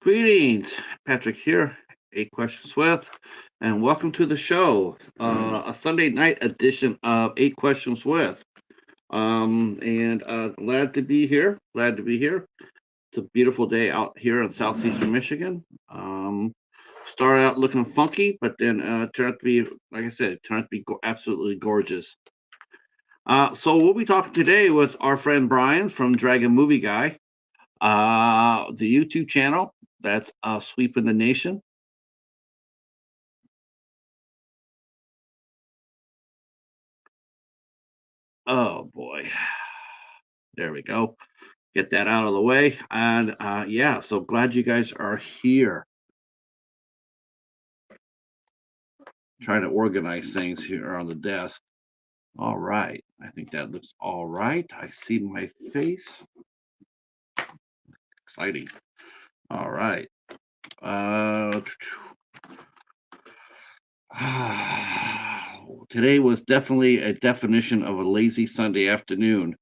Greetings, Patrick here, Eight Questions With, and welcome to the show, a Sunday night edition of Eight Questions With. And glad to be here. Glad to be here. It's a beautiful day out here in southeastern Michigan. Started out looking funky, but then turned out to be, like I said, turned out to be absolutely gorgeous. So we'll be talking today with our friend Brian from Dragon Movie Guy, the YouTube channel that's sweeping the nation. Oh boy. There we go. Get that out of the way. And yeah, so glad you guys are here. Trying to organize things here on the desk. All right. I think that looks all right. I see my face. Exciting. All right. Uh, Today was definitely a definition of a lazy Sunday afternoon,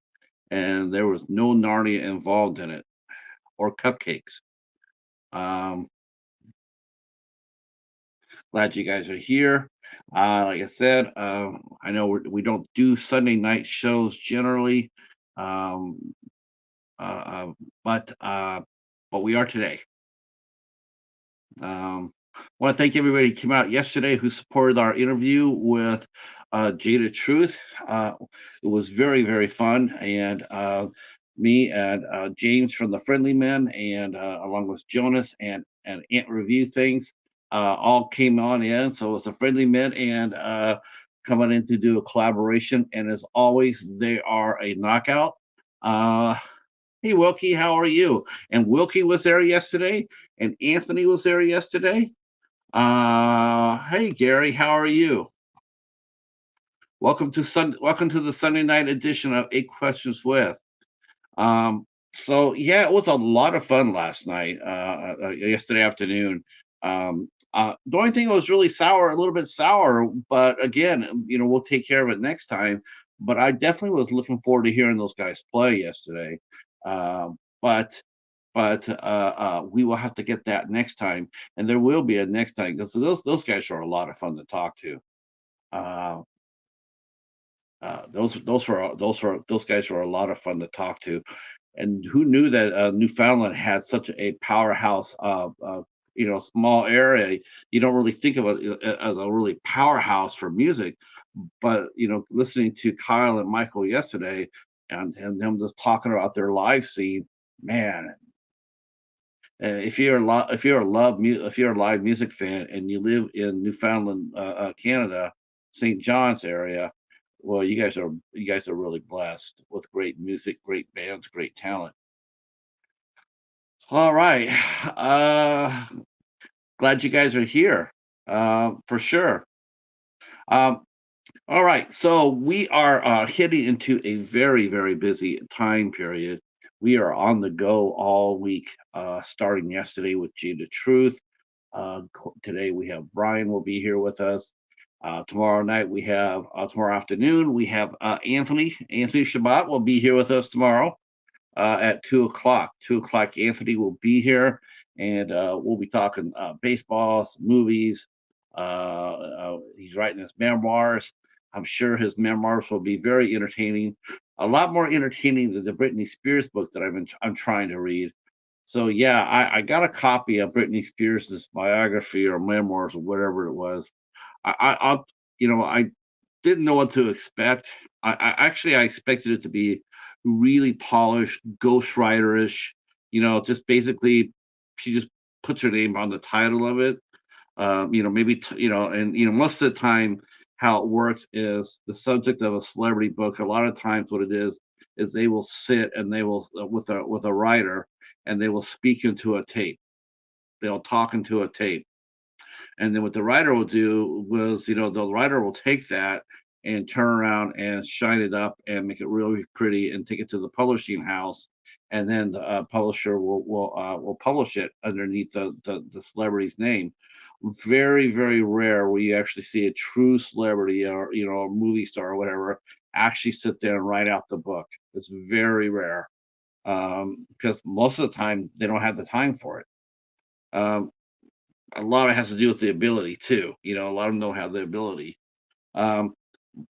and there was no Narnia involved in it or cupcakes. Um, Glad you guys are here. Like I said, I know we don't do Sunday night shows generally, um, uh, uh, but uh, but we are today. Want to thank everybody who came out yesterday who supported our interview with Jada Truth. It was very fun, and me and James from the Friendly Men, and along with Jonas and Ant Review Things, all came on in. So it's the Friendly Men and coming in to do a collaboration. And as always, they are a knockout. Uh, Hey Wilkie, how are you? And Wilkie was there yesterday, and Anthony was there yesterday. Hey Gary, how are you? Welcome to the Sunday night edition of Eight Questions With. Um, so yeah, it was a lot of fun last night, yesterday afternoon. The only thing that was really sour, a little bit sour, but again, we'll take care of it next time. But I definitely was looking forward to hearing those guys play yesterday. But we will have to get that next time, and there will be a next time because those guys are a lot of fun to talk to. Uh, those guys were a lot of fun to talk to, and who knew that Newfoundland had such a powerhouse, small area. You don't really think of it as a really powerhouse for music, but listening to Kyle and Michael yesterday, and them just talking about their live scene, man. If you're a live music fan and you live in Newfoundland, Canada, St. John's area, well, you guys are really blessed with great music, great bands, great talent. All right, uh, glad you guys are here, for sure. Um, all right, so we are heading into a very busy time period. We are on the go all week, starting yesterday with Jada Truth. Today we have Brian will be here with us. Tomorrow afternoon we have Anthony. Anthony Shabbat will be here with us tomorrow at 2 o'clock. 2 o'clock, Anthony will be here, and we'll be talking baseball, some movies. He's writing his memoirs. I'm sure his memoirs will be very entertaining, a lot more entertaining than the Britney Spears book that I'm trying to read. So yeah, I got a copy of Britney Spears's biography or memoirs or whatever it was. I didn't know what to expect. I expected it to be really polished, ghostwriterish. Just basically she just puts her name on the title of it. Maybe and most of the time how it works is the subject of a celebrity book. A lot of times, what it is they will sit and they will with a writer and they will speak into a tape. They'll talk into a tape, and then what the writer will do was, the writer will take that and turn around and shine it up and make it really pretty and take it to the publishing house, and then the publisher will publish it underneath the celebrity's name. Very rare where you actually see a true celebrity or a movie star or whatever actually sit there and write out the book. It's very rare because most of the time they don't have the time for it. Um, a lot of it has to do with the ability too. A lot of them don't have the ability. Um,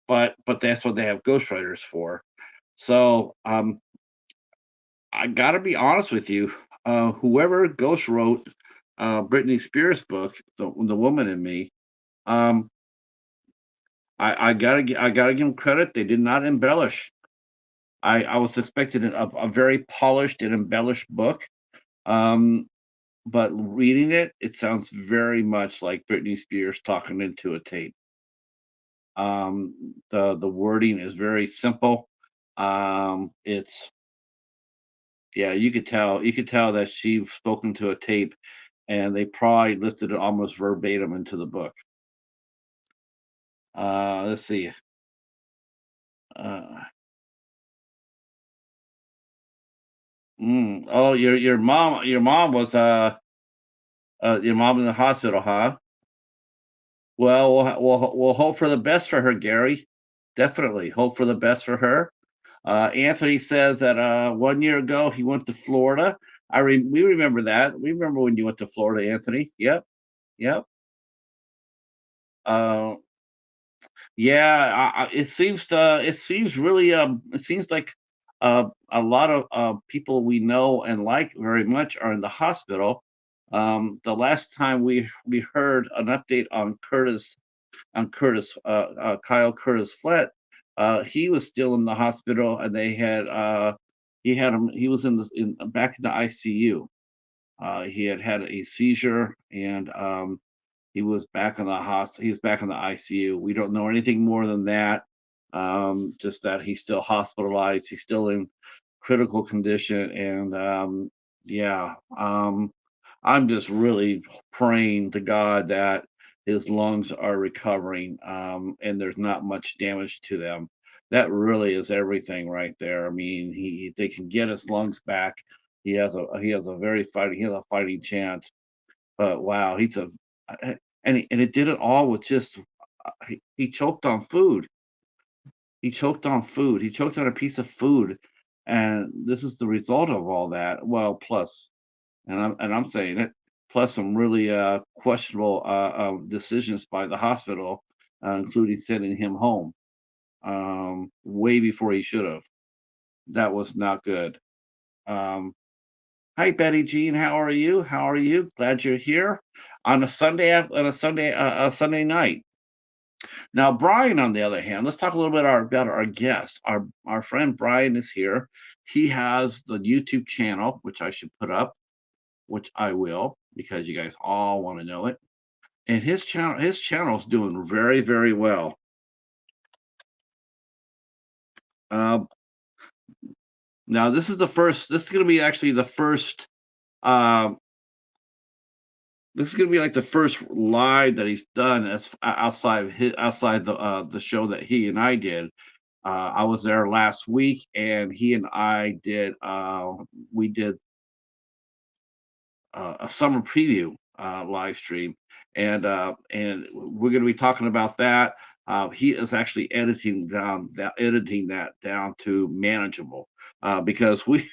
but that's what they have ghostwriters for. So I got to be honest with you. Whoever ghost wrote Britney Spears' book, the Woman in Me, um, I gotta give them credit. They did not embellish. I was expecting a very polished and embellished book. Um, but reading it, it sounds very much like Britney Spears talking into a tape. The wording is very simple. It's Yeah, you could tell that she's spoken to a tape, and they probably listed it almost verbatim into the book. Let's see. Uh, oh, your mom in the hospital, huh? Well, we'll hope for the best for her, Gary. Definitely hope for the best for her. Anthony says that 1 year ago he went to Florida. We remember that. We remember when you went to Florida, Anthony. Yep, yep. Uh, yeah, it seems like a lot of people we know and like very much are in the hospital. The last time we heard an update on Kyle Curtis Flett, he was still in the hospital, and he had him. He was back in the ICU. He had a seizure, and he was back in the ICU. We don't know anything more than that. Just that he's still hospitalized. He's still in critical condition, and yeah. I'm just really praying to God that his lungs are recovering, and there's not much damage to them. That really is everything right there. I mean, they can get his lungs back. He has a fighting chance. But wow, and it did it all with just he choked on food. He choked on food. He choked on a piece of food, and this is the result of all that. Well, plus, and I'm saying it, plus some really questionable decisions by the hospital, including sending him home way before he should have. That was not good. Um, Hi, Betty Jean. How are you? How are you? Glad you're here on a Sunday night. Now, Brian, on the other hand, let's talk a little bit about our guest. Our friend Brian is here. He has the YouTube channel, which I should put up, which I will, because you guys all want to know it. And his channel's doing very, very well. Uh, Now, this is the first. This is going to be actually the first. Uh, this is going to be like the first live that he's done outside the show that he and I did. I was there last week, and he and I did we did a summer preview live stream, and we're going to be talking about that. He is actually editing that down to manageable because we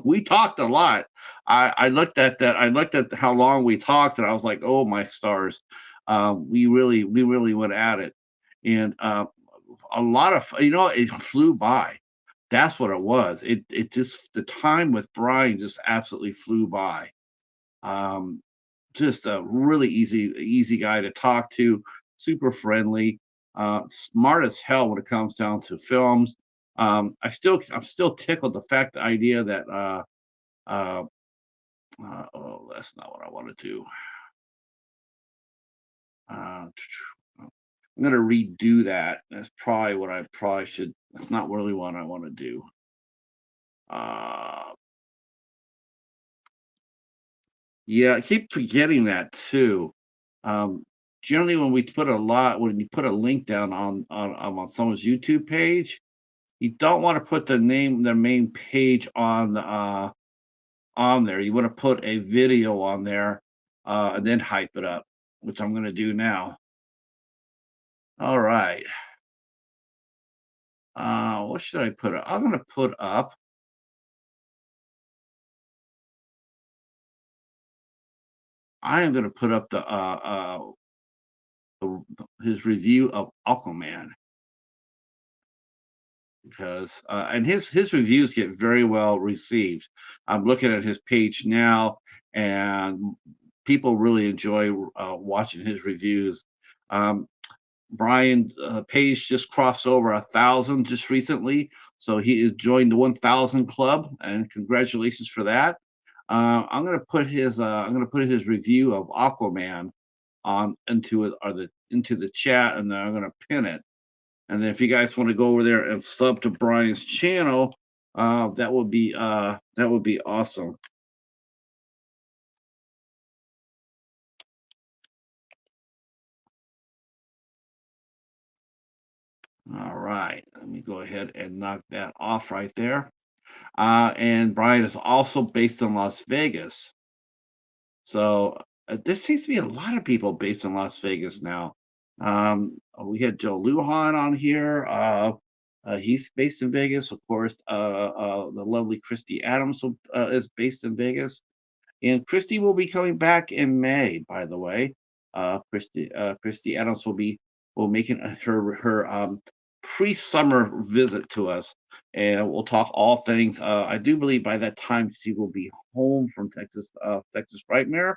we talked a lot. I looked at that. I looked at how long we talked, and I was like, oh my stars, we really went at it, and a lot of it flew by. That's what it was. It just the time with Brian just absolutely flew by. Um, just a really easy guy to talk to, super friendly, smart as hell when it comes down to films. I'm still tickled the idea that uh, oh, that's not what I want to do. Uh, I'm gonna redo that. That's probably what I probably should. That's not really what I want to do. Uh, yeah, I keep forgetting that too. Um, Generally, when you put a link down on someone's YouTube page, you don't want to put their main page on there. You want to put a video on there, and then hype it up, which I'm going to do now. All right. What should I put up? I'm going to put up. I am going to put up his review of Aquaman because and his reviews get very well received. I'm looking at his page now, and people really enjoy watching his reviews. Um, Brian Page just crossed over 1,000 just recently, so he is joined the 1,000 club, and congratulations for that. I'm gonna put his review of Aquaman on into the chat, and then I'm gonna pin it. And then if you guys want to go over there and sub to Brian's channel, that would be awesome. All right, let me go ahead and knock that off right there. And Brian is also based in Las Vegas. So there seems to be a lot of people based in Las Vegas now. We had Joe Lujan on here. He's based in Vegas. Of course, the lovely Christy Adams is based in Vegas. And Christy will be coming back in May, by the way. Christy Adams will making her pre-summer visit to us, and we'll talk all things. I do believe by that time she will be home from Texas Frightmare.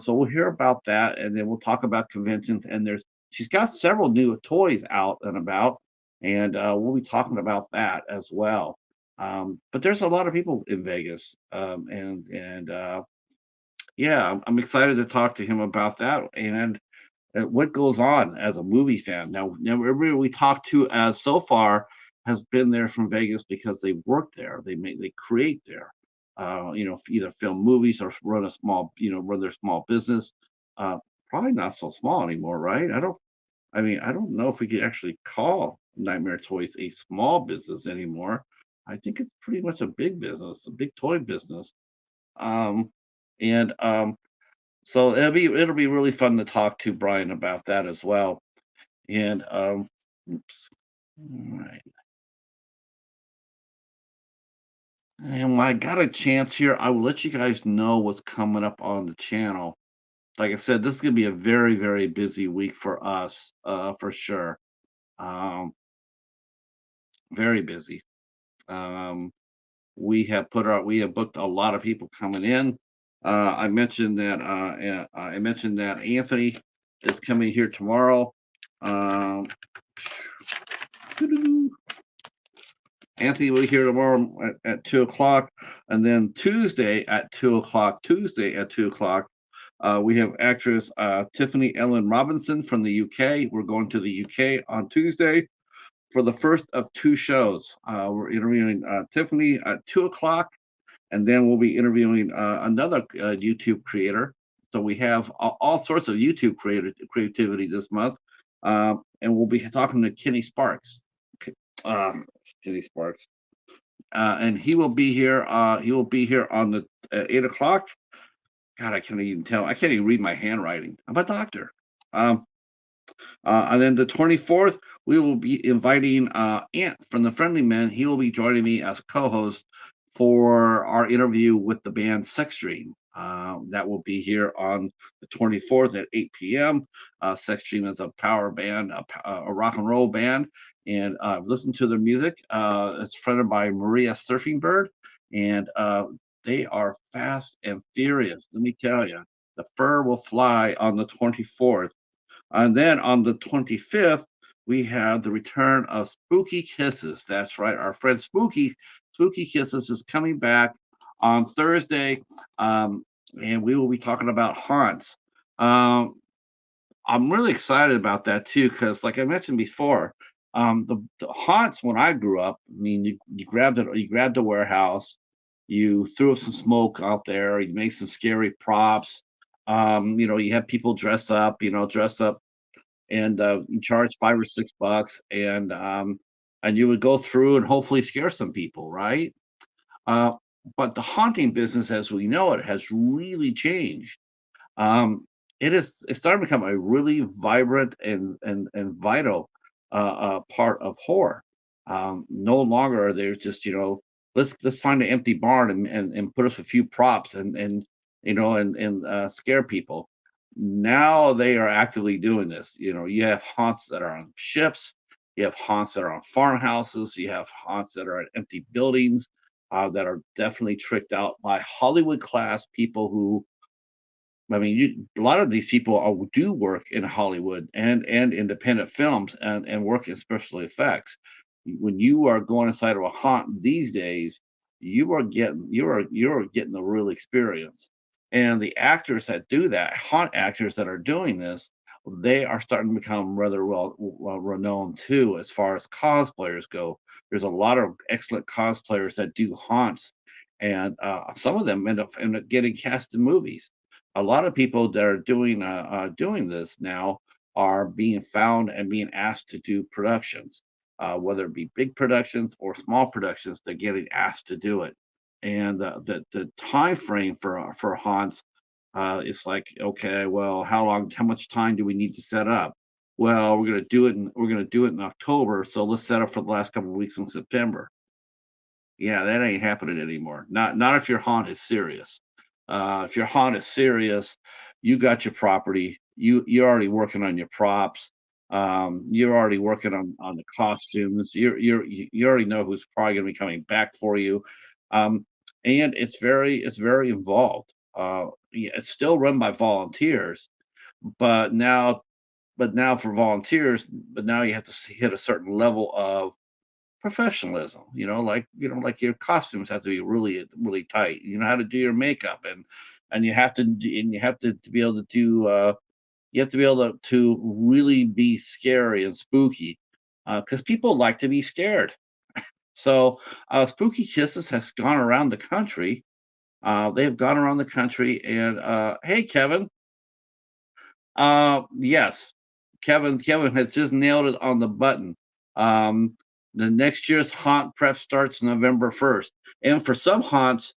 So we'll hear about that, and then we'll talk about conventions. And she's got several new toys out and about, and we'll be talking about that as well. But there's a lot of people in Vegas, and yeah, I'm excited to talk to him about that and what goes on as a movie fan. Now everybody we talked to as so far has been there from Vegas because they work there. They create there. Either film movies or run their small business. Uh, Probably not so small anymore, right? I don't know if we could actually call Nightmare Toys a small business anymore. I think it's pretty much a big business, a big toy business. Um, and so it'll be really fun to talk to Brian about that as well. And oops. All right. And when I got a chance here, I will let you guys know what's coming up on the channel. Like I said, this is gonna be a very, very busy week for us, for sure. Um, very busy. Um, we have booked a lot of people coming in. I mentioned that Anthony is coming here tomorrow. Um, Anthony will be here tomorrow at 2 o'clock, and then Tuesday at 2 o'clock. We have actress Tiffany Ellen Robinson from the UK. We're going to the UK on Tuesday for the first of two shows. We're interviewing Tiffany at 2 o'clock, and then we'll be interviewing another YouTube creator. So we have all sorts of YouTube creativity this month, and we'll be talking to Kenny Sparks. Um, Kenny Sparks, and he will be here. He will be here on the 8 o'clock. God, I can't even tell. I can't even read my handwriting. I'm a doctor. Um, and then the 24th, we will be inviting Ant from the Friendly Men. He will be joining me as co-host for our interview with the band Sex Dream. That will be here on the 24th at 8 p.m. Sex Dream is a power band, a rock and roll band, and I've listened to their music. It's fronted by Maria Surfing Bird, and they are fast and furious. Let me tell you, the fur will fly on the 24th. And then on the 25th, we have the return of Spooky Kisses. That's right, our friend Spooky Kisses is coming back on Thursday, and we will be talking about haunts. Um, I'm really excited about that too, because like I mentioned before, the haunts when I grew up, I mean, you grabbed a warehouse, you threw up some smoke out there, you make some scary props. You have people dress up and you charge $5 or $6, and you would go through and hopefully scare some people, right? Uh, but the haunting business, as we know it, has really changed. Um, it's starting to become a really vibrant and vital part of horror. No longer are there just let's find an empty barn and put us a few props and and scare people. Now they are actively doing this. You have haunts that are on ships, you have haunts that are on farmhouses, you have haunts that are at empty buildings, that are definitely tricked out by Hollywood class people who, I mean, a lot of these people do work in Hollywood and independent films and work in special effects. When you are going inside of a haunt these days, you are getting the real experience. And the actors that do that, haunt actors that are doing this, they are starting to become rather well renowned too, as far as cosplayers go. There's a lot of excellent cosplayers that do haunts, and some of them end up getting cast in movies. A lot of people that are doing this now are being found and being asked to do productions, whether it be big productions or small productions. They're getting asked to do it, and the time frame for haunts, is like, okay, well, how much time do we need to set up? Well, we're gonna do it in October, so let's set up for the last couple of weeks in September. Yeah, that ain't happening anymore. Not if your haunt is serious. If your haunt is serious, you got your property. You're already working on your props. You're already working on the costumes. You already know who's probably going to be coming back for you, um, and it's very involved. Yeah, it's still run by volunteers, but now for volunteers, but now you have to hit a certain level of professionalism. Like your costumes have to be really really tight. You know how to do your makeup, and you have to be able to do, you have to be able to really be scary and spooky, because people like to be scared. So Spooky Kisses has gone around the country. They have gone around the country, and hey, Kevin. Yes, Kevin has just nailed it on the button. Um, the next year's haunt prep starts November 1st, and for some haunts,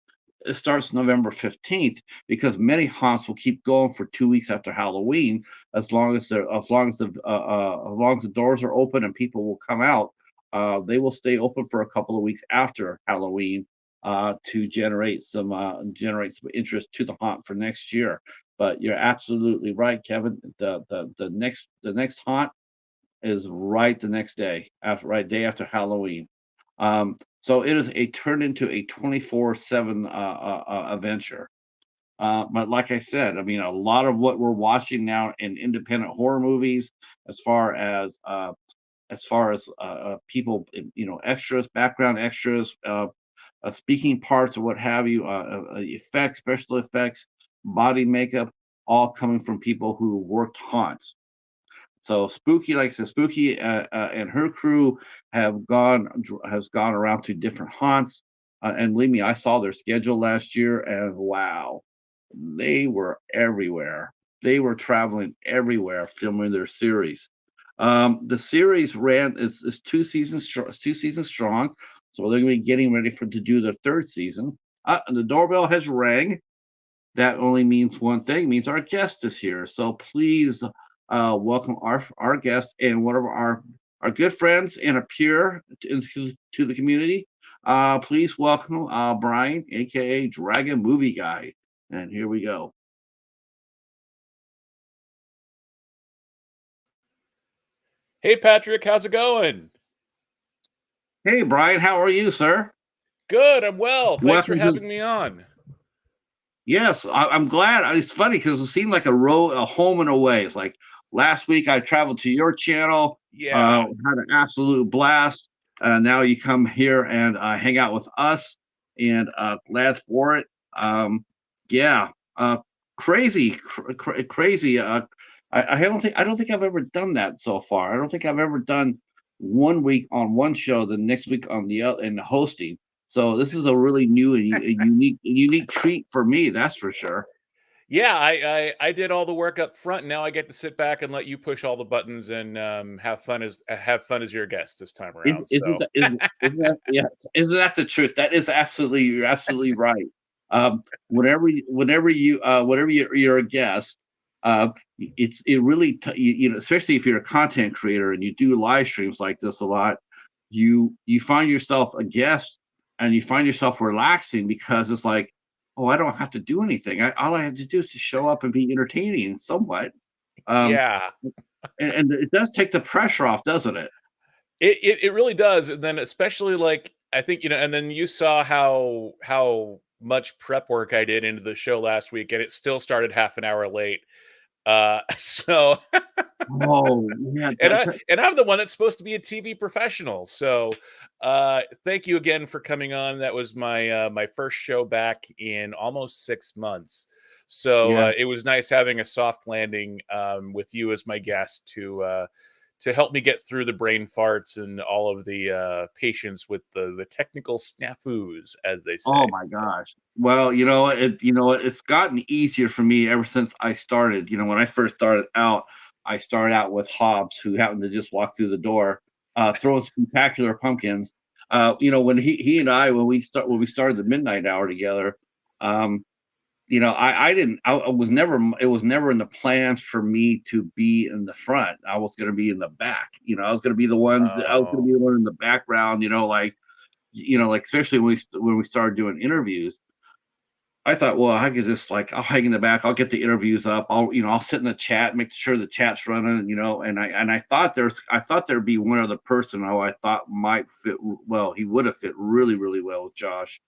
it starts November 15th, because many haunts will keep going for 2 weeks after Halloween, as long as the doors are open and people will come out. They will stay open for a couple of weeks after Halloween, to generate some interest to the haunt for next year. But you're absolutely right, Kevin. The next haunt is right the next day, day after Halloween. So it is a turned into a 24/7 adventure. But like I said, I mean, a lot of what we're watching now in independent horror movies, as far as people, extras, background extras, speaking parts or what have you, effects, special effects, body makeup, all coming from people who worked haunts. So Spooky, like I said, Spooky, and her crew has gone around to different haunts, and believe me, I saw their schedule last year, and wow, they were everywhere. They were traveling everywhere, filming their series. The series is 2 seasons, 2 seasons strong, so they're going to be getting ready to do the third season. And the doorbell has rang. That only means one thing, means our guest is here. So please, welcome our guest and one of our good friends and a peer to the community. Please welcome Brian, aka Dragon Movie Guy. And here we go. Hey Patrick, how's it going? Hey Brian, how are you, sir? Good, I'm well. Thanks for Welcome to. having me on. Yes, I'm glad. It's funny because it seemed like a home and away. It's like last week I traveled to your channel, Yeah. had an absolute blast. Now you come here and hang out with us, and glad for it. Yeah, uh, crazy. I don't think I've ever done that so far. I don't think I've ever done one week on one show, the next week on the other, and hosting. So this is a really new and a unique treat for me, that's for sure. Yeah, I did all the work up front. Now I get to sit back and let you push all the buttons and have fun as your guest this time Is around. isn't So that isn't that yeah, isn't that the truth? That is absolutely You're absolutely right. Whenever you're a guest, it really especially if you're a content creator and you do live streams like this a lot, you find yourself a guest and you find yourself relaxing because it's like oh, I don't have to do anything. All I have to do is to show up and be entertaining somewhat. Um, Yeah. and it does take the pressure off, doesn't it? It really does, and then especially, like, I think, and then you saw how much prep work I did into the show last week, and it still started half an hour late. So Oh, yeah, and I'm the one that's supposed to be a TV professional. So, thank you again for coming on. That was my first show back in almost 6 months. So, yeah. it was nice having a soft landing, with you as my guest to help me get through the brain farts and all of the, patience with the technical snafus, as they say. Oh my gosh. Well, it's gotten easier for me ever since I started. When I first started out, I started out with Hobbs, who happened to just walk through the door, throwing spectacular pumpkins. When he and I when we started the midnight hour together, um, I didn't I was never it was never in the plans for me to be in the front. I was gonna be in the back. I was gonna Oh, be the one in the background, like especially when we started doing interviews. I thought, well, I could just like I'll hang in the back, I'll get the interviews up, I'll sit in the chat, make sure the chat's running, and I thought there'd be one other person who I thought might fit well. He would have fit really, really well with Josh.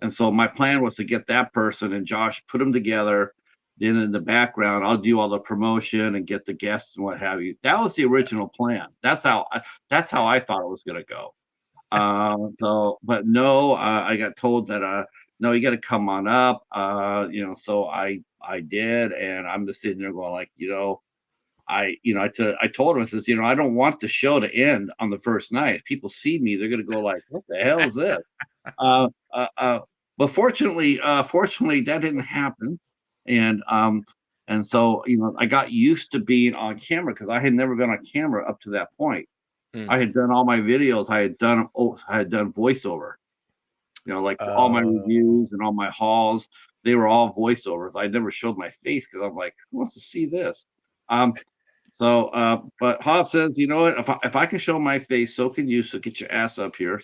And so my plan was to get that person and Josh, put them together. Then in the background, I'll do all the promotion and get the guests and what have you. That was the original plan. That's how I thought it was going to go. But no, I got told that no, you got to come on up. So I did, and I'm just sitting there going like, I told him, I says, I don't want the show to end on the first night. If people see me, they're gonna go like, what the hell is this? Uh, uh, uh, but fortunately, that didn't happen, and um, and so I got used to being on camera because I had never been on camera up to that point. I hmm. had done all my videos. I had done voiceover. Like all my Oh, reviews and all my hauls, they were all voiceovers. I never showed my face because I'm like, who wants to see this? Um, but Hobbs says, you know what? If I can show my face, so can you. So get your ass up here.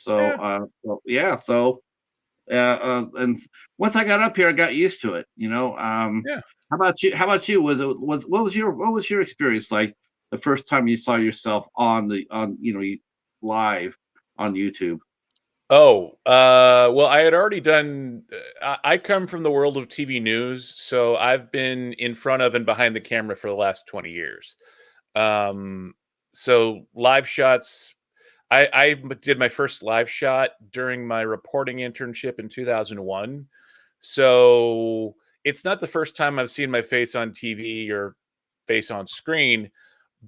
yeah, Yeah. And once I got up here, I got used to it. yeah. How about you? How about you? What was your experience like the first time you saw yourself on live on YouTube? Oh, well, I had already done. I come from the world of TV news, so I've been in front of and behind the camera for the last 20 years. Um, so live shots. Did my first live shot during my reporting internship in 2001. So it's not the first time I've seen my face on TV or face on screen,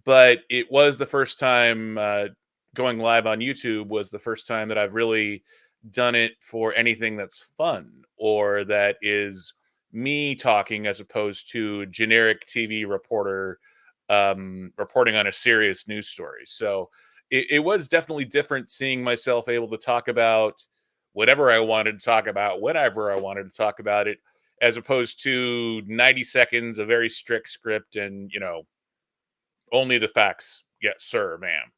but it was the first time going live on YouTube was the first time that I've really done it for anything that's fun or that is me talking as opposed to generic TV reporter reporting on a serious news story. So it was definitely different seeing myself able to talk about whatever I wanted to talk about, whenever I wanted to talk about it, as opposed to 90 seconds, a very strict script, and only the facts. Yes, sir, ma'am.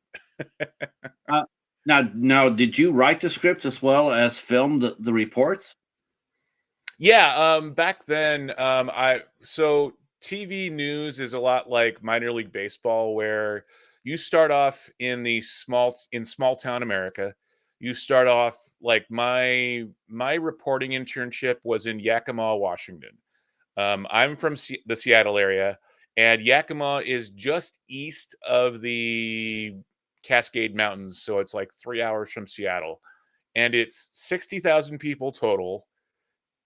Uh, now, did you write the scripts as well as film the reports? Yeah, back then, I so TV news is a lot like minor league baseball, where you start off in small town America. You start off like my reporting internship was in Yakima, Washington. I'm from the Seattle area, and Yakima is just east of the Cascade Mountains, so it's like 3 hours from Seattle, and it's 60,000 people total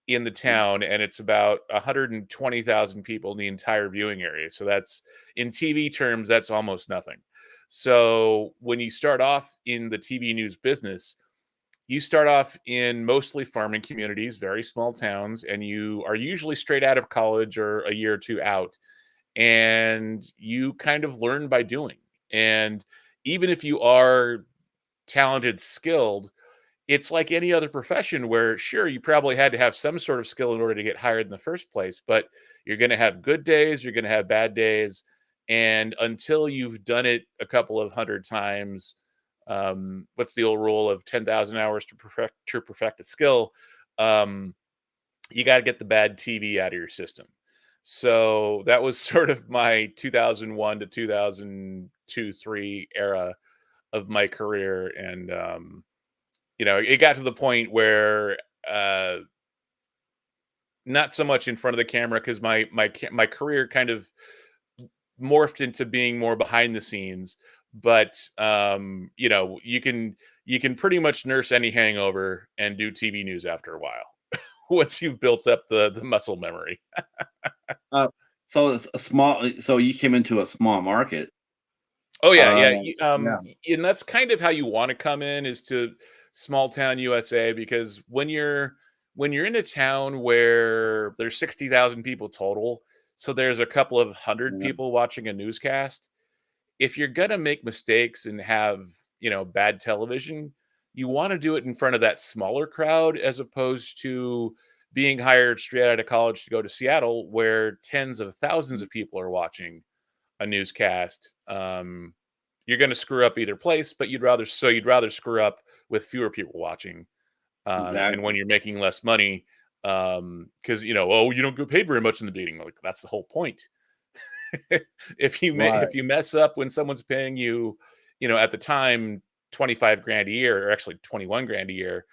in the town, and it's about 120,000 people in the entire viewing area. So that's in TV terms, that's almost nothing. So when you start off in the TV news business, you start off in mostly farming communities, very small towns, and you are usually straight out of college or a year or two out. And you kind of learn by doing. And even if you are talented, skilled, it's like any other profession where, sure, you probably had to have some sort of skill in order to get hired in the first place, but you're going to have good days, you're going to have bad days. And until you've done it a couple of hundred times, what's the old rule of 10,000 hours to perfect a skill? Um, you got to get the bad TV out of your system. So that was sort of my 2001 to 2002 3 era of my career, and it got to the point where not so much in front of the camera, because my career kind of morphed into being more behind the scenes. But you can pretty much nurse any hangover and do TV news after a while once you've built up the muscle memory. Uh, so it's a small. So you came into a small market. Oh yeah, Uh, yeah, yeah. and that's kind of how you want to come in, is to small town USA, because when you're in a town where there's 60,000 people total, so there's a couple of hundred Yeah. people watching a newscast. If you're gonna make mistakes and have, bad television, you want to do it in front of that smaller crowd, as opposed to being hired straight out of college to go to Seattle, where tens of thousands of people are watching a newscast. You're going to screw up either place, but you'd rather screw up with fewer people watching, and when Exactly. you're making less money, because oh, you don't get paid very much in the beginning. Like, that's the whole point. If Right. you mess up when someone's paying you, at the time, 25 grand a year, or actually 21 grand a year,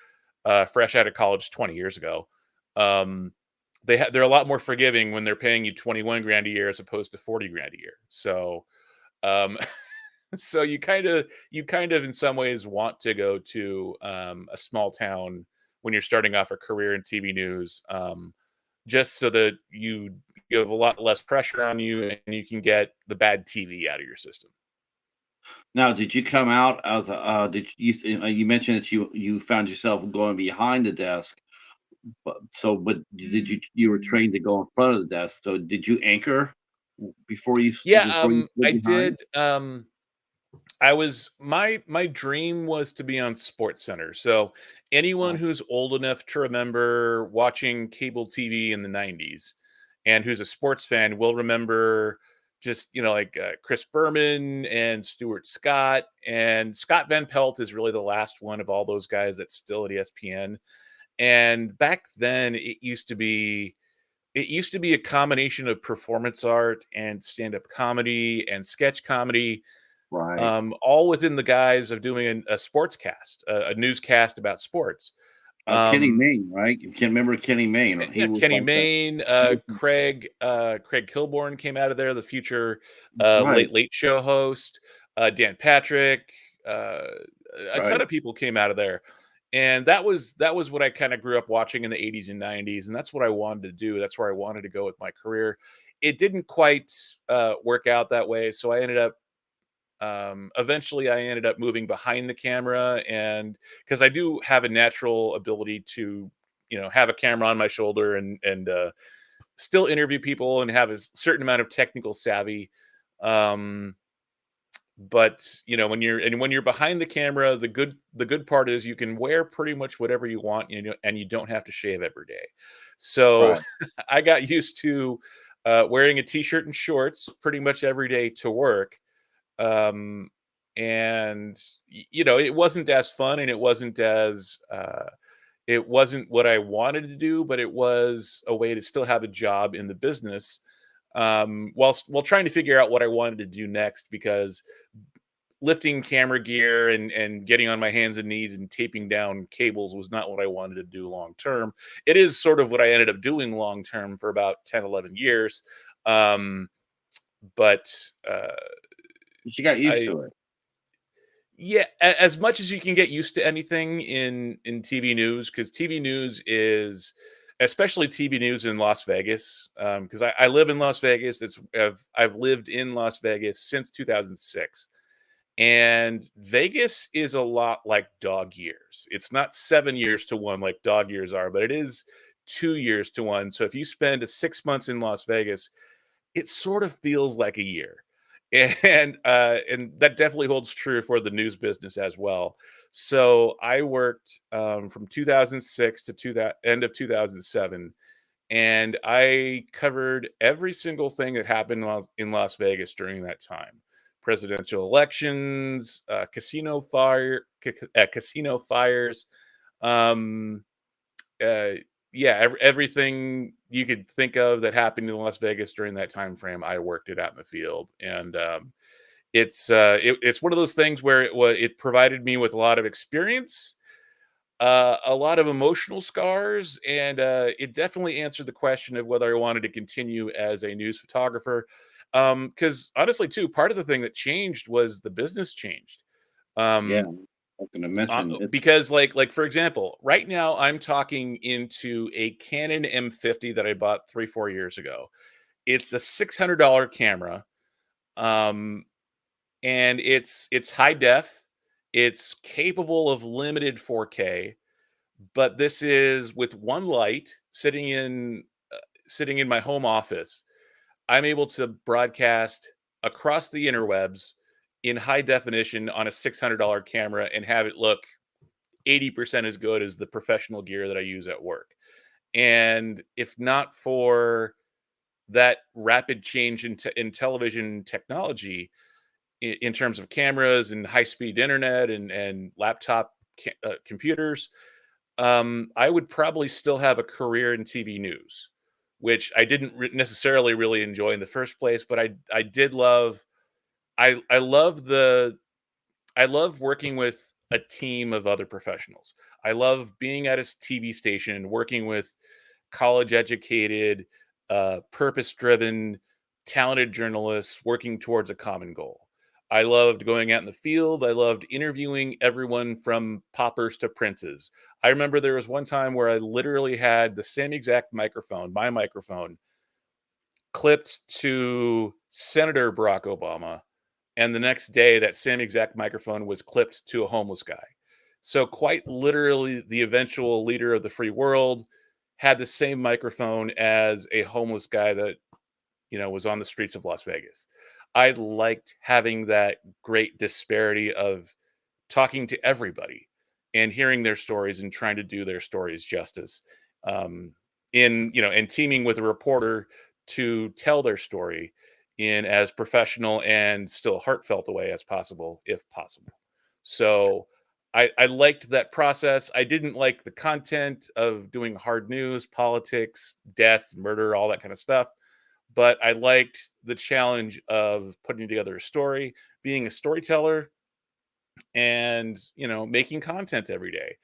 fresh out of college 20 years ago. Um, they're a lot more forgiving when they're paying you 21 grand a year as opposed to 40 grand a year. So, um, so you kind of in some ways want to go to a small town when you're starting off a career in TV news, just so that you have a lot less pressure on you, and you can get the bad TV out of your system. Now, did you come out as a? You mentioned that you found yourself going behind the desk, but you were trained to go in front of the desk. So did you anchor Yeah, before you I slid behind? did. My dream was to be on Sports Center. So anyone Uh, who's old enough to remember watching cable TV in the 90s, and who's a sports fan, will remember just, like, Chris Berman and Stuart Scott, and Scott Van Pelt is really the last one of all those guys that's still at ESPN. And back then, it used to be a combination of performance art and stand-up comedy and sketch comedy, right. all within the guise of doing a sports cast, a newscast about sports. Kenny Um, Mayne, right? You can't remember Kenny Mayne. He yeah, was Kenny like the Mayne, he was Craig Kilborn came out of there, the future right, Late Late Show host, Dan Patrick, uh, a ton right. of people came out of there. And that was what I kind of grew up watching in the 80s and 90s, and that's what I wanted to do. That's where I wanted to go with my career. It didn't quite work out that way, so eventually I ended up moving behind the camera, and because I do have a natural ability to, have a camera on my shoulder, and still interview people and have a certain amount of technical savvy. Um, but when you're behind the camera, the good part is you can wear pretty much whatever you want, and you don't have to shave every day. So Right. I got used to wearing a t-shirt and shorts pretty much every day to work. um and it wasn't as fun, and it wasn't what I wanted to do, but it was a way to still have a job in the business, while trying to figure out what I wanted to do next, because lifting camera gear and getting on my hands and knees and taping down cables was not what I wanted to do long term. It is sort of what I ended up doing long term for about 10, 11 years. um but But you got used I to it. Yeah, as much as you can get used to anything in TV news, because TV news is, especially TV news in Las Vegas, because I live in Las Vegas. I've lived in Las Vegas since 2006, and Vegas is a lot like dog years. It's not 7 years to one like dog years are, but it is 2 years to one. So if you spend 6 months in Las Vegas, it sort of feels like a year. And that definitely holds true for the news business as well. So I worked from 2006 to that end of 2007, and I covered every single thing that happened in Las Vegas during that time: presidential elections, casino fires, um, uh, yeah, everything you could think of that happened in Las Vegas during that time frame, I worked it out in the field, and it's one of those things where it provided me with a lot of experience, a lot of emotional scars, and it definitely answered the question of whether I wanted to continue as a news photographer. Because honestly, too, part of the thing that changed was the business changed. Yeah, Um, I was gonna mention it. because like for example, right now I'm talking into a Canon M50 that I bought 3 4 years ago. It's a $600 camera. Um, and it's high def. It's capable of limited 4K, but this is with one light sitting in my home office. I'm able to broadcast across the interwebs in high definition on a $600 camera and have it look 80% as good as the professional gear that I use at work. And if not for that rapid change in television technology, in terms of cameras and high speed internet and laptop computers, I would probably still have a career in TV news, which I didn't necessarily really enjoy in the first place. But I did love. I love the I love working with a team of other professionals. I love being at a TV station, working with college educated, purpose driven, talented journalists working towards a common goal. I loved going out in the field. I loved interviewing everyone from poppers to princes. I remember there was one time where I literally had the same exact microphone, my microphone, clipped to Senator Barack Obama. And the next day, that same exact microphone was clipped to a homeless guy. So, quite literally, the eventual leader of the free world had the same microphone as a homeless guy that, was on the streets of Las Vegas. I liked having that great disparity of talking to everybody and hearing their stories and trying to do their stories justice, um, and teaming with a reporter to tell their story in as professional and still heartfelt a way as possible, if possible. So I liked that process. I didn't like the content of doing hard news, politics, death, murder, all that kind of stuff, but I liked the challenge of putting together a story, being a storyteller, and making content every day.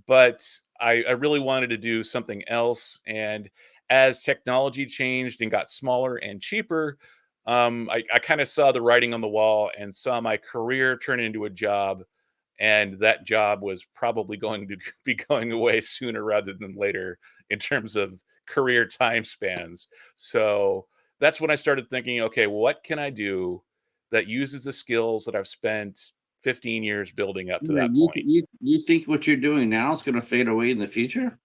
But I really wanted to do something else, and as technology changed and got smaller and cheaper, I kind of saw the writing on the wall and saw my career turn into a job, and that job was probably going to be going away sooner rather than later in terms of career time spans. So that's when I started thinking, okay, what can I do that uses the skills that I've spent 15 years building up to Yeah, that point? you think what you're doing now is gonna fade away in the future?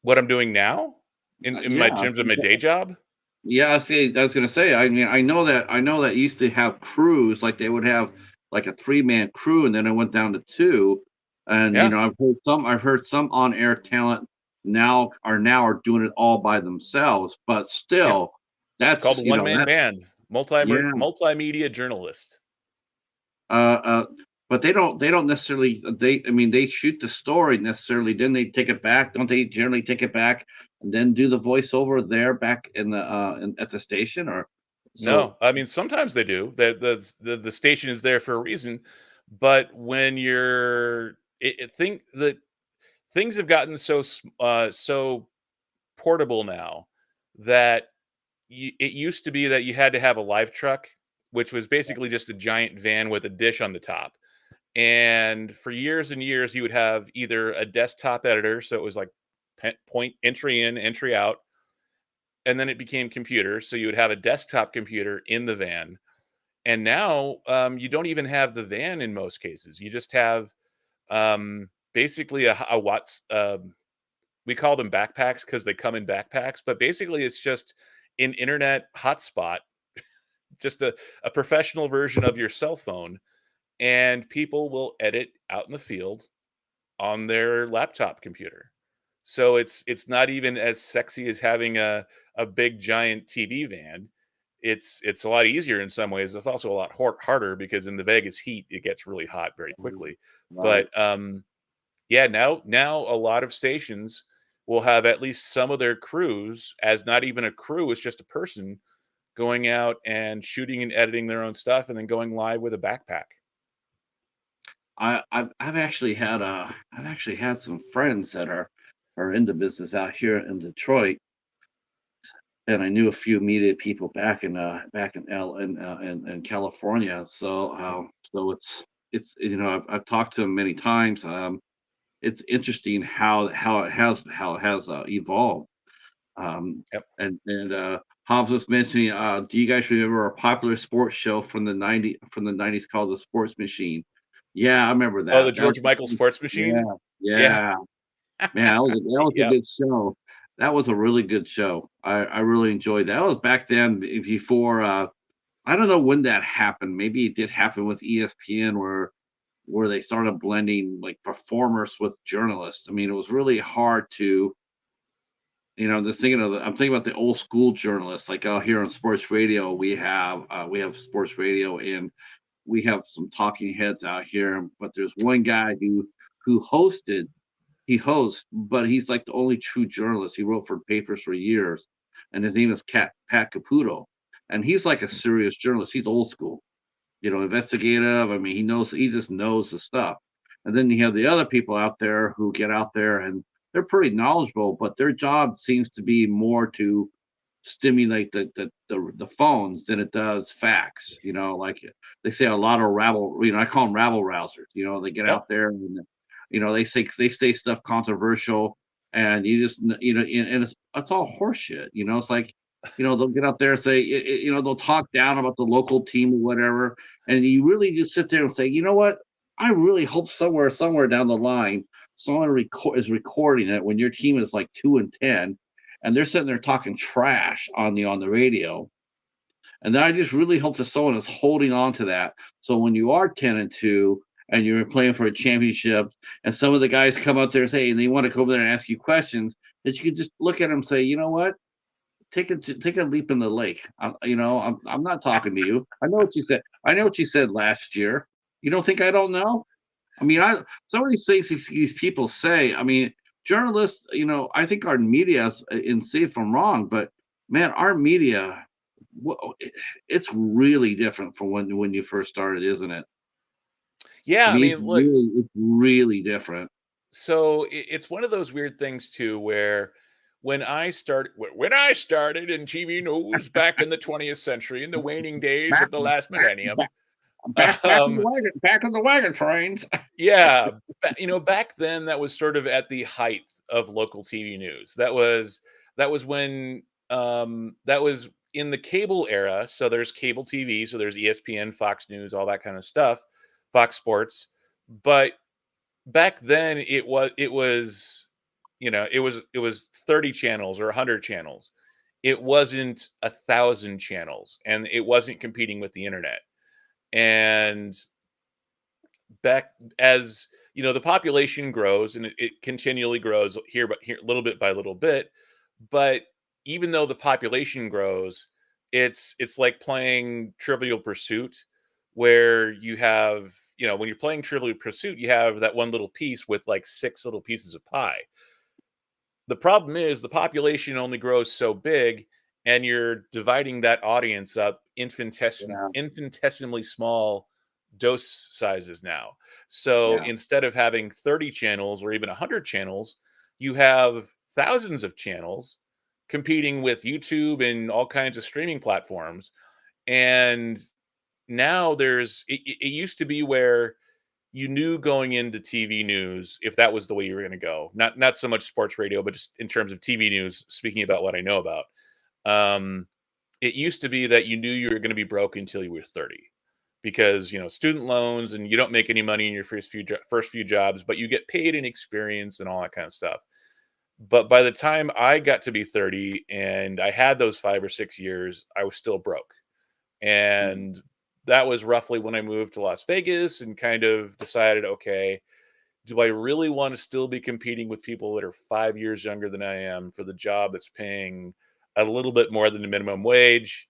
What I'm doing now in my Yeah. terms of my day job? Yeah, I was gonna say, I mean, I know that used to have crews, like, they would have, like, a three-man crew, and then it went down to two, and, Yeah, I've heard some on-air talent now are doing it all by themselves, but yep. still, It's called a that's, one-man band, yeah, multimedia journalist. uh, uh, but they don't necessarily, I mean, they shoot the story necessarily, then they take it back, don't they generally take it back and then do the voiceover there back at the station, or No, so. I mean, sometimes they do. The station is there for a reason, but when you're think that things have gotten so portable now that it used to be that you had to have a live truck, which was basically just a giant van with a dish on the top. And for years and years, you would have either a desktop editor, so it was like point entry in, entry out, and then it became computer, so you would have a desktop computer in the van. And now you don't even have the van in most cases. You just have basically a Watts. We call them backpacks because they come in backpacks, but basically it's just an internet hotspot, just a professional version of your cell phone, and people will edit out in the field on their laptop computer. So it's not even as sexy as having a big giant TV van. It's a lot easier in some ways. It's also a lot harder because in the Vegas heat it gets really hot very Mhm. quickly. Right. But Yeah, now a lot of stations will have at least some of their crews as not even a crew, it's just a person going out and shooting and editing their own stuff and then going live with a backpack. I've actually had I've actually had some friends that are in the business out here in Detroit, and I knew a few media people back in in California. So it's you know I've talked to them many times. It's interesting how it has evolved. Um, Yep. and Hobbs was mentioning, do you guys remember a popular sports show from the 90s called The Sports Machine? Yeah, I remember Oh, the that. That George Michael was sports yeah, machine? Yeah. yeah. Man, that was a Yep. good show. That was a really good show. I really enjoyed that. That was back then before I don't know when that happened. Maybe it did happen with ESPN where they started blending like performers with journalists. I mean, it was really hard to just thinking I'm thinking about the old school journalists, like out here on sports radio, we have sports radio and we have some talking heads out here, but there's one guy who hosted he hosts, but he's like the only true journalist. He wrote for papers for years, and his name is Pat Caputo, and he's like a serious journalist. He's old school, investigative. I mean, he just knows the stuff. And then you have the other people out there who get out there and they're pretty knowledgeable, but their job seems to be more to stimulate the phones than it does facts. Like they say a lot of rabble. I call them rabble rousers. They get Yep. out there and they say stuff controversial, and you just and it's all horseshit. It's like they'll get out there and say they'll talk down about the local team or whatever, and you really just sit there and say, you know what? I really hope somewhere down the line, someone is recording it when your team is like 2-10, and they're sitting there talking trash on the radio. And then I just really hope that someone is holding on to that. So when you are 10-2 and you're playing for a championship, and some of the guys come out there and say, and they want to come over there and ask you questions, that you can just look at them and say, you know what? Take a leap in the lake. I'm not talking to you. I know what you said. I know what you said last year. You don't think I don't know? I mean, some of these things these people say. I mean, journalists. I think our media and see if I'm wrong, but man, our media, it's really different from when you first started, isn't it? I Yeah, I mean, mean, look, it's really different. so it's one of those weird things too where when I started in TV news back in the 20th century in the waning days Back, of the last back, millennium, back in the um wagon trains. yeah, back then that was sort of at the height of local TV news. That was when that was in the cable era. So there's cable TV, so there's ESPN, Fox News, all that kind of stuff, Fox Sports. But back then it was 30 channels or 100 channels. It wasn't 1,000 channels, and it wasn't competing with the internet. And back as the population grows, and it continually grows here, but here little bit by little bit. But even though the population grows, it's like playing Trivial Pursuit, where you have when you're playing Trivial Pursuit, you have that one little piece with like six little pieces of pie. The problem is the population only grows so big, and you're dividing that audience up Yeah, infinitesimally small dose sizes now. So yeah, instead of having 30 channels or even 100 channels, you have thousands of channels competing with YouTube and all kinds of streaming platforms. And now it used to be where you knew going into TV news if that was the way you were going to go. Not so much sports radio, but just in terms of TV news. Speaking about what I know about, um, it used to be that you knew you were going to be broke until you were 30, because student loans, and you don't make any money in your first few jobs, but you get paid in experience and all that kind of stuff. But by the time I got to be 30 and I had those 5 or 6 years, I was still broke. mm, And that was roughly when I moved to Las Vegas and kind of decided, okay, do I really want to still be competing with people that are 5 years younger than I am for the job that's paying a little bit more than the minimum wage?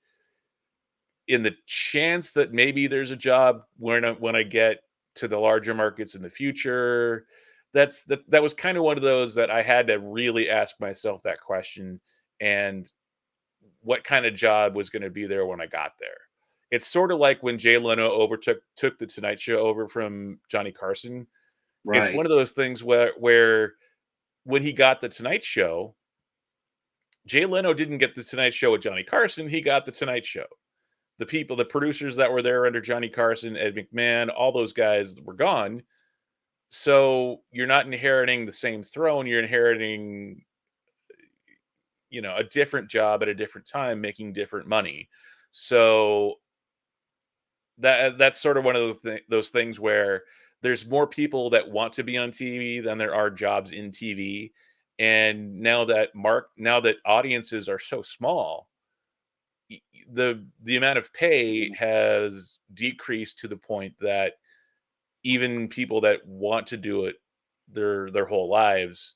In the chance that maybe there's a job when I get to the larger markets in the future that was kind of one of those that I had to really ask myself that question, and what kind of job was going to be there when I got there. It's sort of like when Jay Leno took the Tonight Show over from Johnny Carson. It's Right. one of those things where when he got the Tonight Show, Jay Leno didn't get the Tonight Show with Johnny Carson. He got the Tonight Show. The people, the producers that were there under Johnny Carson, Ed McMahon, all those guys were gone. So you're not inheriting the same throne. You're inheriting, a different job at a different time, making different money. So that's sort of one of those things where there's more people that want to be on TV than there are jobs in TV. And now that audiences are so small, the amount of pay has decreased to the point that even people that want to do it their whole lives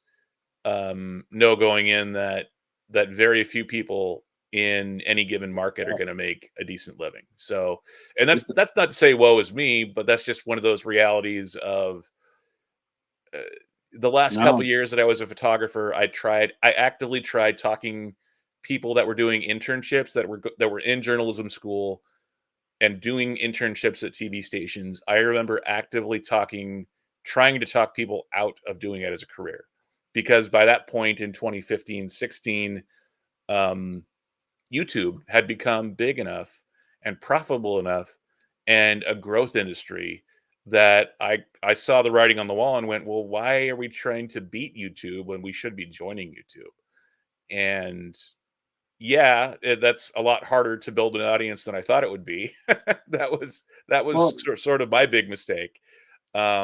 know going in that very few people in any given market are going to make a decent living. So, and that's not to say woe is me, but that's just one of those realities of uh, the last couple No, years that I was a photographer. I actively tried talking people that were doing internships that were in journalism school and doing internships at TV stations. I remember actively trying to talk people out of doing it as a career, because by that point in 2015, 16, um, YouTube had become big enough and profitable enough and a growth industry that I saw the writing on the wall and went, well, why are we trying to beat YouTube when we should be joining YouTube? And yeah, that's a lot harder to build an audience than I thought it would be. That was well, sort of my big mistake. But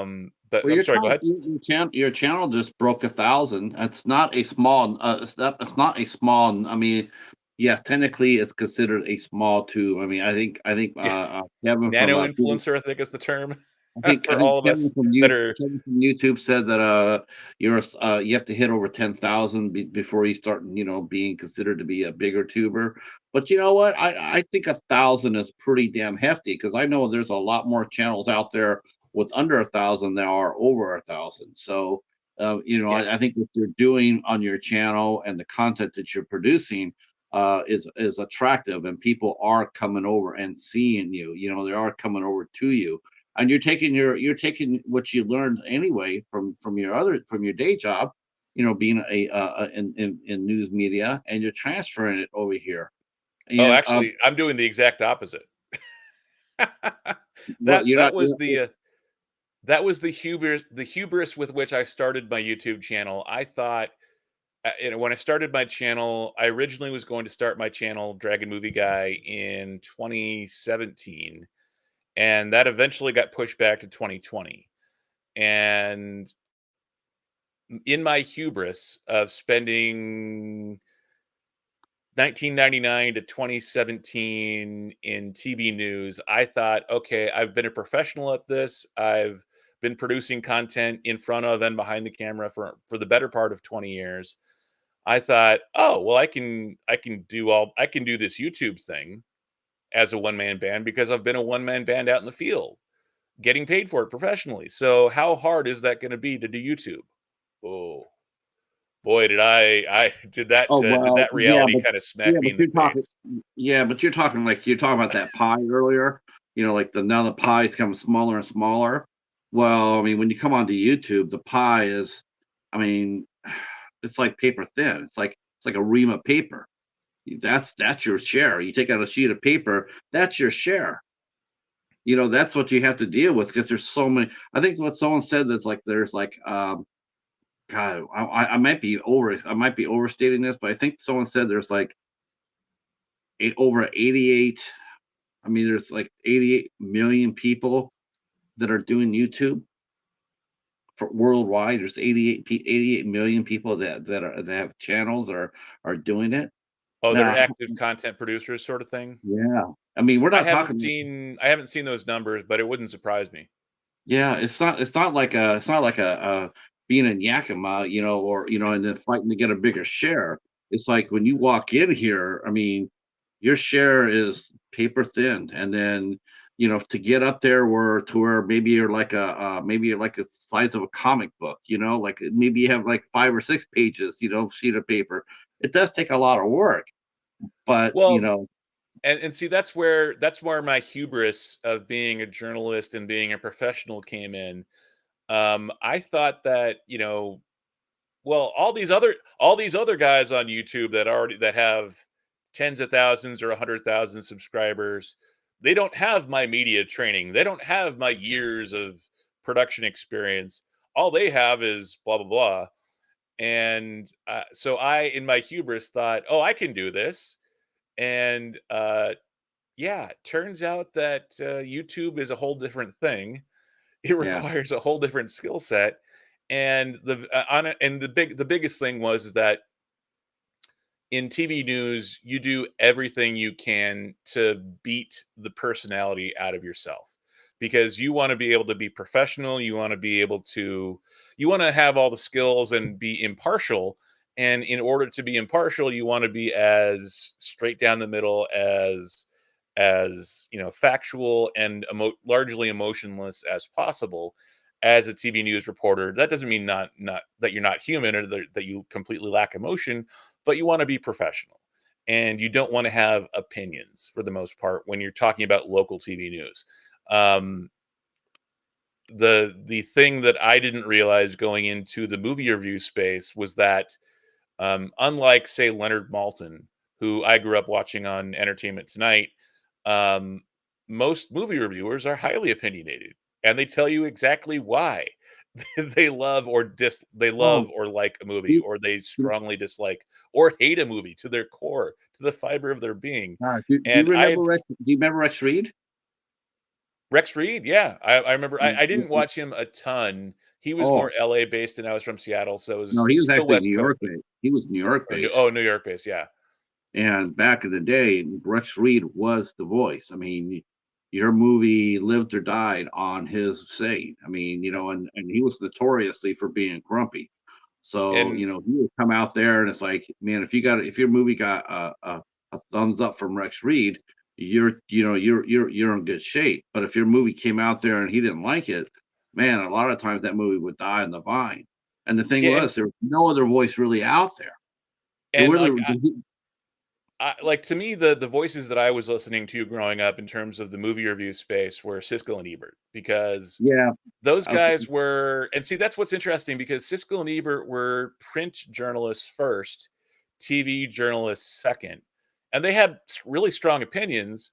well, I'm your sorry. Go channel, ahead. your channel just broke 1,000. That's not a small. It's not a small. I mean, yes, technically it's considered a small tube. I mean, I think Yeah, Kevin from nano influencer, I think is the term I for think all of us that are. Kevin from YouTube said that you have to hit over 10,000 before you start being considered to be a bigger tuber. But you know what? I think 1,000 is pretty damn hefty because I know there's a lot more channels out there with under 1,000 that are over 1,000. So Yeah. I think what you're doing on your channel and the content that you're producing is attractive, and people are coming over and seeing you. They are coming over to you, and you're taking what you learned anyway from your day job, being in news media, and you're transferring it over here. Oh, And actually, I'm doing the exact opposite. well, you're That not. was the hubris with which I started my YouTube channel. I thought, when I started my channel, I originally was going to start my channel, Dragon Movie Guy, in 2017, and that eventually got pushed back to 2020. And in my hubris of spending 1999 to 2017 in TV news, I thought, okay, I've been a professional at this. I've been producing content in front of and behind the camera for the better part of 20 years. I thought, oh, well, I can do this YouTube thing as a one man band because I've been a one man band out in the field, getting paid for it professionally. So how hard is that going to be to do YouTube? Oh boy, I Oh did well, that reality kind of smack me in the face. but you're talking about that pie earlier. Like now the pie's become smaller and smaller. Well, I mean, when you come onto YouTube, the pie is, I mean, it's like paper thin. It's like a ream of paper. That's your share. You take out a sheet of paper, that's your share. That's what you have to deal with because there's so many. I think what someone said that's like there's like God, I might be overstating this, but I think someone said there's like over 88. I mean, there's like 88 million people that are doing YouTube for worldwide. There's 88 million people that have channels or are doing it. Oh, they're Now, active content producers sort of thing? yeah, I mean, we're not talking. I haven't seen those numbers, but it wouldn't surprise me. Yeah, it's not like being in Yakima, or and then fighting to get a bigger share. It's like when you walk in here, I mean, your share is paper thin, and then to get up there where maybe you're like maybe you're like the size of a comic book, like maybe you have like 5 or 6 pages, sheet of paper. It does take a lot of work, but Well, and see, that's where my hubris of being a journalist and being a professional came in. I thought that, well, all these other guys on YouTube that have tens of thousands or 100,000 subscribers, they don't have my media training. They don't have my years of production experience. All they have is blah blah blah. And so I, in my hubris, thought, "Oh, I can do this." And yeah, turns out that YouTube is a whole different thing. It yeah, requires a whole different skill set. And the biggest thing was, is that in TV news, you do everything you can to beat the personality out of yourself, because you want to be able to be professional. You want to have all the skills and be impartial. And in order to be impartial, you want to be as straight down the middle, as factual and largely emotionless as possible as a TV news reporter. That doesn't mean not that you're not human, or that you completely lack emotion, but you want to be professional, and you don't want to have opinions for the most part when you're talking about local TV news. Um, the thing that I didn't realize going into the movie review space was that, unlike, say, Leonard Maltin, who I grew up watching on Entertainment Tonight, um, most movie reviewers are highly opinionated, and they tell you exactly why they oh, love or like a movie, you, or they you- strongly dislike or hate a movie to their core, to the fiber of their being. do you And I remember had Rex? Do you remember Rex Reed? Rex Reed, yeah, I remember. Yeah, I didn't watch him a ton. He was oh, more LA based, and I was from Seattle, so it no, was he was still actually West New Coast, York but based. He was New York based. New York based, yeah. And back in the day, Rex Reed was the voice. I mean, your movie lived or died on his saying. I mean, and he was notoriously for being grumpy. So, And he would come out there and it's like, man, if your movie got a thumbs up from Rex Reed, you're in good shape. But if your movie came out there and he didn't like it, man, a lot of times that movie would die on the vine. And the thing yeah, was, there was no other voice really out there. There and were like the like, to me, the voices that I was listening to growing up in terms of the movie review space were Siskel and Ebert, because yeah, those I was guys were, and see, that's what's interesting, because Siskel and Ebert were print journalists first, TV journalists second, and they had really strong opinions,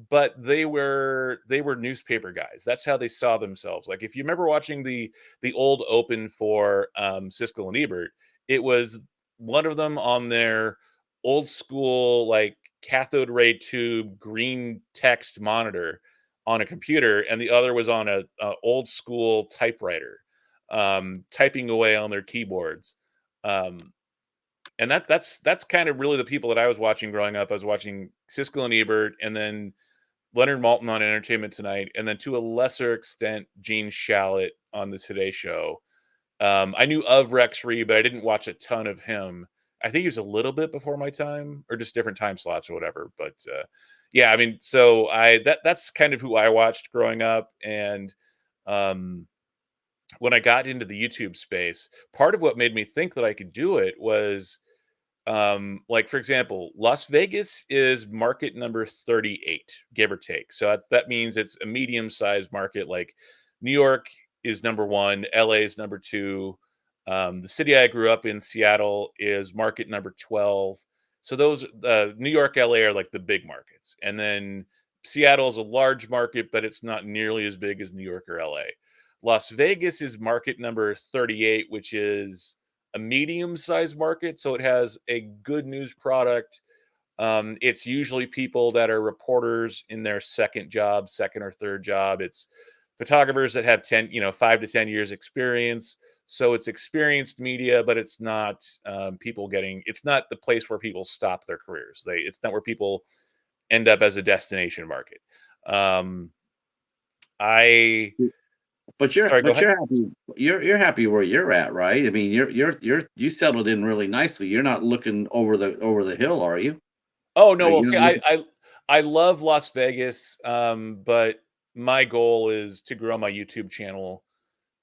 but they were newspaper guys. That's how they saw themselves. Like, if you remember watching the old open for Siskel and Ebert, it was one of them on their old school, like, cathode ray tube green text monitor on a computer, and the other was on a old school typewriter, typing away on their keyboards. Um, and that's kind of really the people that I was watching growing up. I was watching Siskel and Ebert, and then Leonard Maltin on Entertainment Tonight, and then to a lesser extent Gene Shalit on the Today Show. I knew of Rex Reed, but I didn't watch a ton of him. I think he was a little bit before my time, or just different time slots or whatever. But yeah, I mean, so that's kind of who I watched growing up. And um, when I got into the YouTube space, part of what made me think that I could do it was, like, for example, Las Vegas is market number 38, give or take. So that means it's a medium sized market. Like, New York is number one, LA is number two. The city I grew up in, Seattle, is market number 12. So those, New York, LA, are like the big markets. And then Seattle is a large market, but it's not nearly as big as New York or LA. Las Vegas is market number 38, which is a medium-sized market, so it has a good news product. It's usually people that are reporters in their second or third job. It's photographers that have 5 to 10 years experience. So it's experienced media, but it's not it's not the place where people stop their careers. It's not where people end up as a destination market. Um, I but Sorry, go ahead. you're happy. You're happy where you're at, right? I mean, you settled in really nicely. You're not looking over the hill, are you? Oh, no, Are well, you see, not I looking? I I love Las Vegas, but my goal is to grow my YouTube channel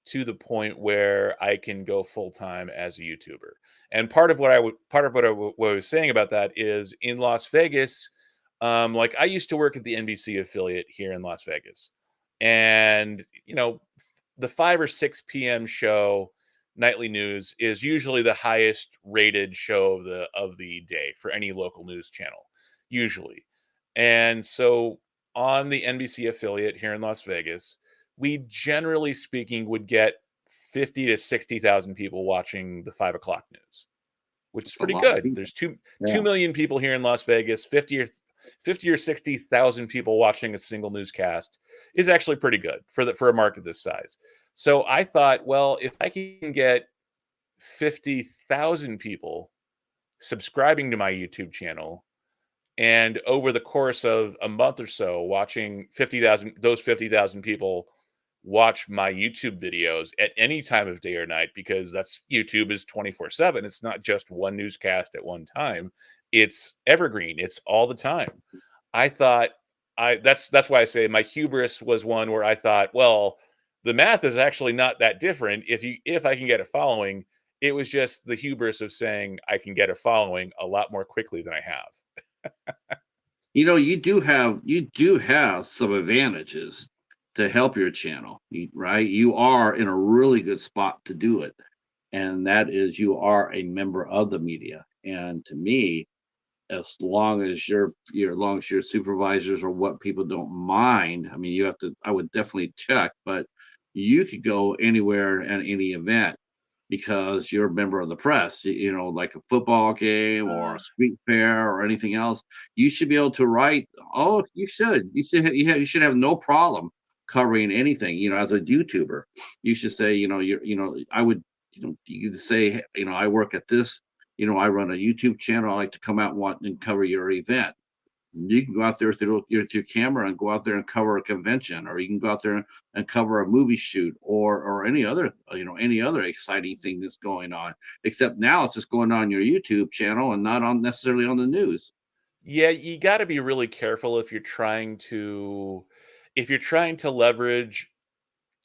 to the point where I can go full time as a YouTuber. And part of what I was saying about that is in Las Vegas, like I used to work at the NBC affiliate here in Las Vegas, and the 5 or 6 p.m. show, nightly news, is usually the highest rated show of the day for any local news channel, usually. And so on the NBC affiliate here in Las Vegas, we generally speaking would get 50 to 60,000 people watching the 5 o'clock news, which is It's a pretty lot of good. people. There's two Yeah. 2 million people here in Las Vegas. 50 or 60,000 people watching a single newscast is actually pretty good for a market this size. So I thought, well, if I can get 50,000 people subscribing to my YouTube channel, and over the course of a month or so, watching 50,000, those 50,000 people watch my YouTube videos at any time of day or night, because that's YouTube is 24/7. It's not just one newscast at one time. It's evergreen. It's all the time. I thought that's why I say my hubris was one where I thought, well, the math is actually not that different if I can get a following. It was just the hubris of saying I can get a following a lot more quickly than I have. You do have some advantages to help your channel, right? You are in a really good spot to do it, and that is you are a member of the media. And to me, as long as your supervisors or what people don't mind, I mean, I would definitely check, but you could go anywhere at any event because you're a member of the press, like a football game or a street fair or anything else. You should be able to write. Oh, you should have no problem covering anything, as a YouTuber. You should say, I would, you could say, I work at this, I run a YouTube channel. I like to come out and cover your event. You can go out there with your camera and go out there and cover a convention, or you can go out there and cover a movie shoot, or any other exciting thing that's going on. Except now it's just going on your YouTube channel and not on necessarily on the news. Yeah, you gotta be really careful if you're trying to leverage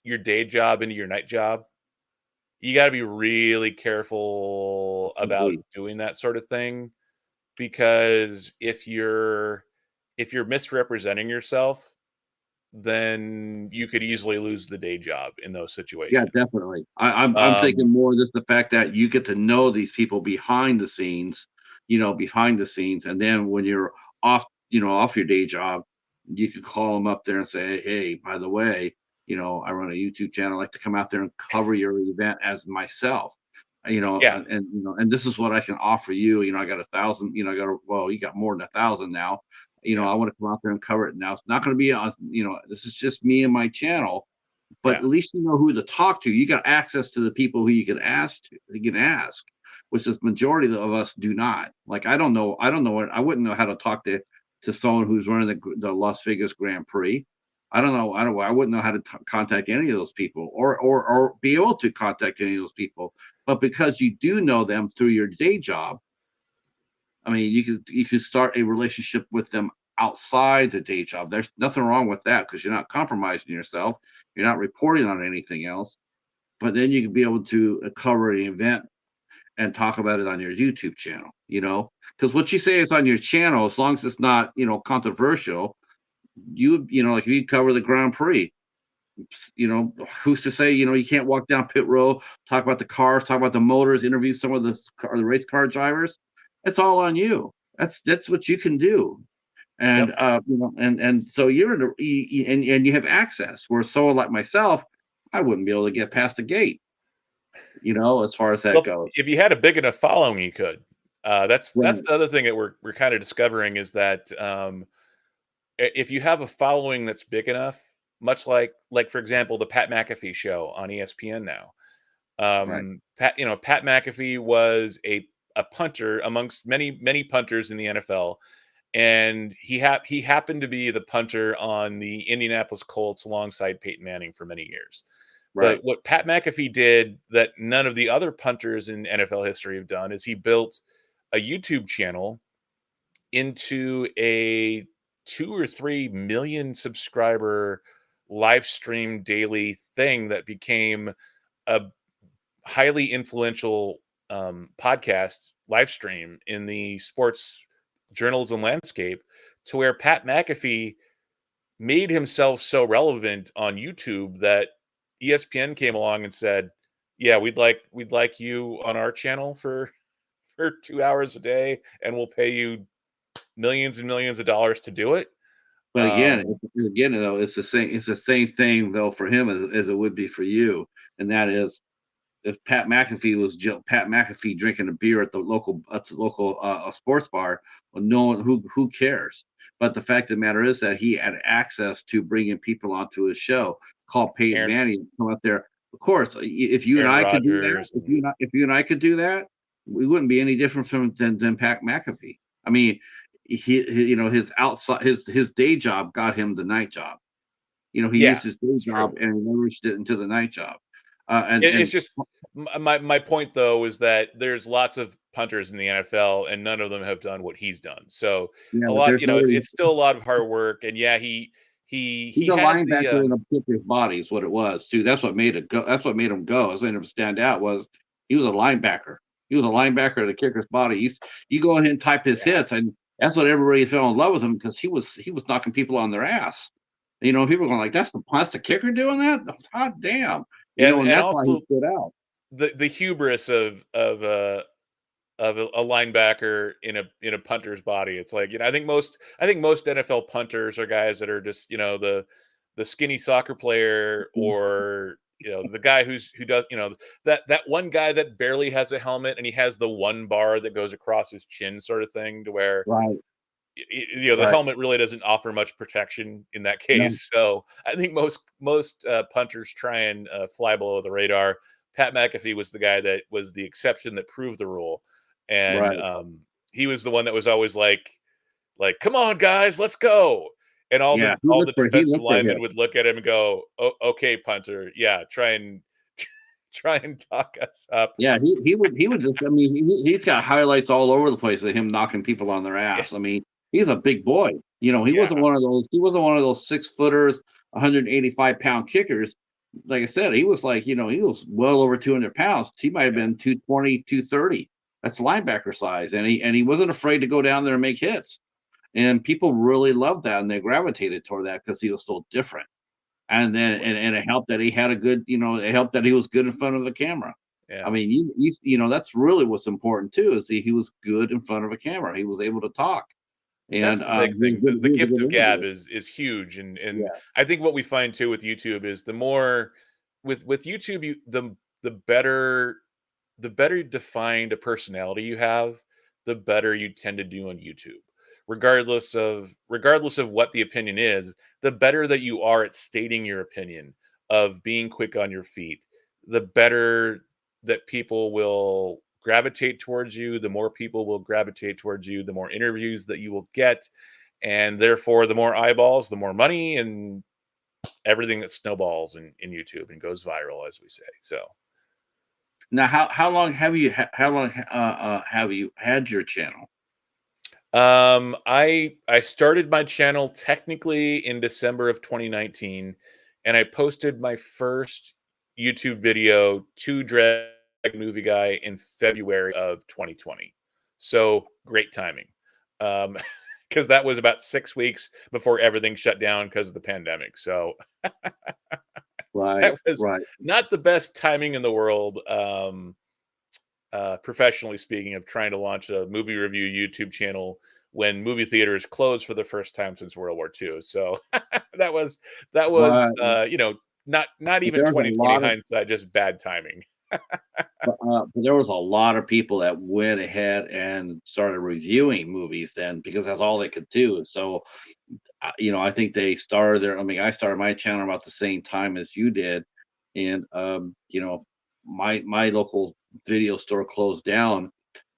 your day job into your night job. You gotta be really careful about Absolutely. doing that sort of thing, because if you're misrepresenting yourself, then you could easily lose the day job in those Yeah, situations. definitely. I'm Um, thinking more just the fact that you get to know these people behind the scenes, and then when you're off your day job, you could call them up there and say, "Hey, by the way, I run a YouTube channel. I'd like to come out there and cover your event as myself. yeah, And this is what I can offer you. I got 1,000. Well, you got more than 1,000 now. yeah, I want to come out there and cover it. Now it's not going to be on. This is just me and my channel, but yeah, at least you know who to talk to. You got access to the people who you can ask, which is majority of us do not. Like I wouldn't know how to talk to someone who's running the Las Vegas Grand Prix. I wouldn't know how to contact any of those people, or be able to contact any of those people. But because you do know them through your day job, I mean, you could start a relationship with them outside the day job. There's nothing wrong with that because you're not compromising yourself. You're not reporting on anything else. But then you can be able to cover an event and talk about it on your YouTube channel. Because what you say is on your channel, as long as it's not controversial, like if you cover the Grand Prix, who's to say you can't walk down pit row, talk about the cars, talk about the motors, interview some of the race car drivers. It's all on you. That's what you can do. And yep. and so you're and you have access, where someone like myself, I wouldn't be able to get past the gate, as far as that Well, goes. if you had a big enough following, you could. That's Right. the other thing that we're kind of discovering is that if you have a following that's big enough, much like for example the Pat McAfee show on ESPN now. Right. Pat McAfee was a punter amongst many punters in the NFL, and he happened to be the punter on the Indianapolis Colts alongside Peyton Manning for many years. But Right. what Pat McAfee did that none of the other punters in NFL history have done is he built a YouTube channel into a 2 or 3 million subscriber live stream daily thing that became a highly influential podcast live stream in the sports journalism landscape, to where Pat McAfee made himself so relevant on YouTube that ESPN came along and said, "Yeah, we'd like you on our channel for 2 hours a day, and we'll pay you millions and millions of dollars to do it." But again, Um, again, it's the same thing though for him as it would be for you, and that is if Pat McAfee was Pat McAfee drinking a beer at the local sports bar, well, no one who cares. But the fact of the matter is that he had access to bringing people onto his show. Call Peyton Aaron Manning, come out there. Of course, if you and Aaron I could do that, Rodgers and if you and I could do that, we wouldn't be any different than Pat McAfee. I mean, you know, his outside his day job got him the night job. You know, he yeah, used his day it's job true. and leveraged it into the night job. It's And just my point though is that there's lots of punters in the NFL and none of them have done what he's done. So yeah, a but lot, there's you know, no it's still a lot of hard work. And yeah, he he's a had the linebacker in a kicker's body is what it was too. That's what made it go. That's what made him go. That's what made him stand out was he was a linebacker. He was a linebacker in the kicker's body. You go ahead and type his yeah. hits, and that's what everybody fell in love with him because he was knocking people on their ass. You know, people were going like, that's the kicker doing that? Hot damn. You know, and And that's why he also stood out. the hubris of a linebacker in a punter's body. It's like, you know, I think most NFL punters are guys that are just, you know, the skinny soccer player, or you know, the guy who does, you know, that one guy that barely has a helmet and he has the one bar that goes across his chin sort of thing, to where Right, you know, the right. helmet really doesn't offer much protection in that No, case. So I think most punters try and fly below the radar. Pat McAfee was the guy that was the exception that proved the rule, and right. he was the one that was always like, "Come on, guys, let's go!" And Yeah, all the he defensive looked for linemen hits. would look at him and go, okay, punter, yeah, try and try and talk us up." Yeah, he would just I mean, he's got highlights all over the place of him knocking people on their Yeah, ass. I mean, he's a big boy. You know, yeah, he wasn't one of those 6 footers, 185-pound kickers. Like I said, he was like, you know, he was well over 200 pounds. He might have yeah. been 220, 230. That's linebacker size. And he wasn't afraid to go down there and make hits. And people really loved that and they gravitated toward that because he was so different. And then and it helped that he had a good, you know, it helped that he was good in front of the camera. I Yeah. mean, you know, that's really what's important too, is he was good in front of a camera. He was able to talk, That's and the big thing. The he was a gift good of gab interviewer. is huge, and Yeah, I think what we find too with YouTube is the more with YouTube, the better the better defined a personality you have, the better you tend to do on YouTube. Regardless of what the opinion is, the better that you are at stating your opinion, of being quick on your feet, the better that people will gravitate towards you, the more people will gravitate towards you, the more interviews that you will get, and therefore the more eyeballs, the more money, and everything that snowballs in YouTube and goes viral, as we say. So now how long have you had your channel? I started my channel technically in December of 2019, and I posted my first YouTube video to Drag Movie Guy in February of 2020. So great timing. Um, because that was about 6 weeks before everything shut down because of the pandemic. So Right, that was right. not the best timing in the world. Professionally speaking, of trying to launch a movie review YouTube channel when movie theaters closed for the first time since World War II. So that was Right. you know, not But even there's a 2020 lot of hindsight, just bad timing. but there was a lot of people that went ahead and started reviewing movies then because that's all they could do. So you know, I think they started their I mean, I started my channel about the same time as you did, and, you know, my local video store closed down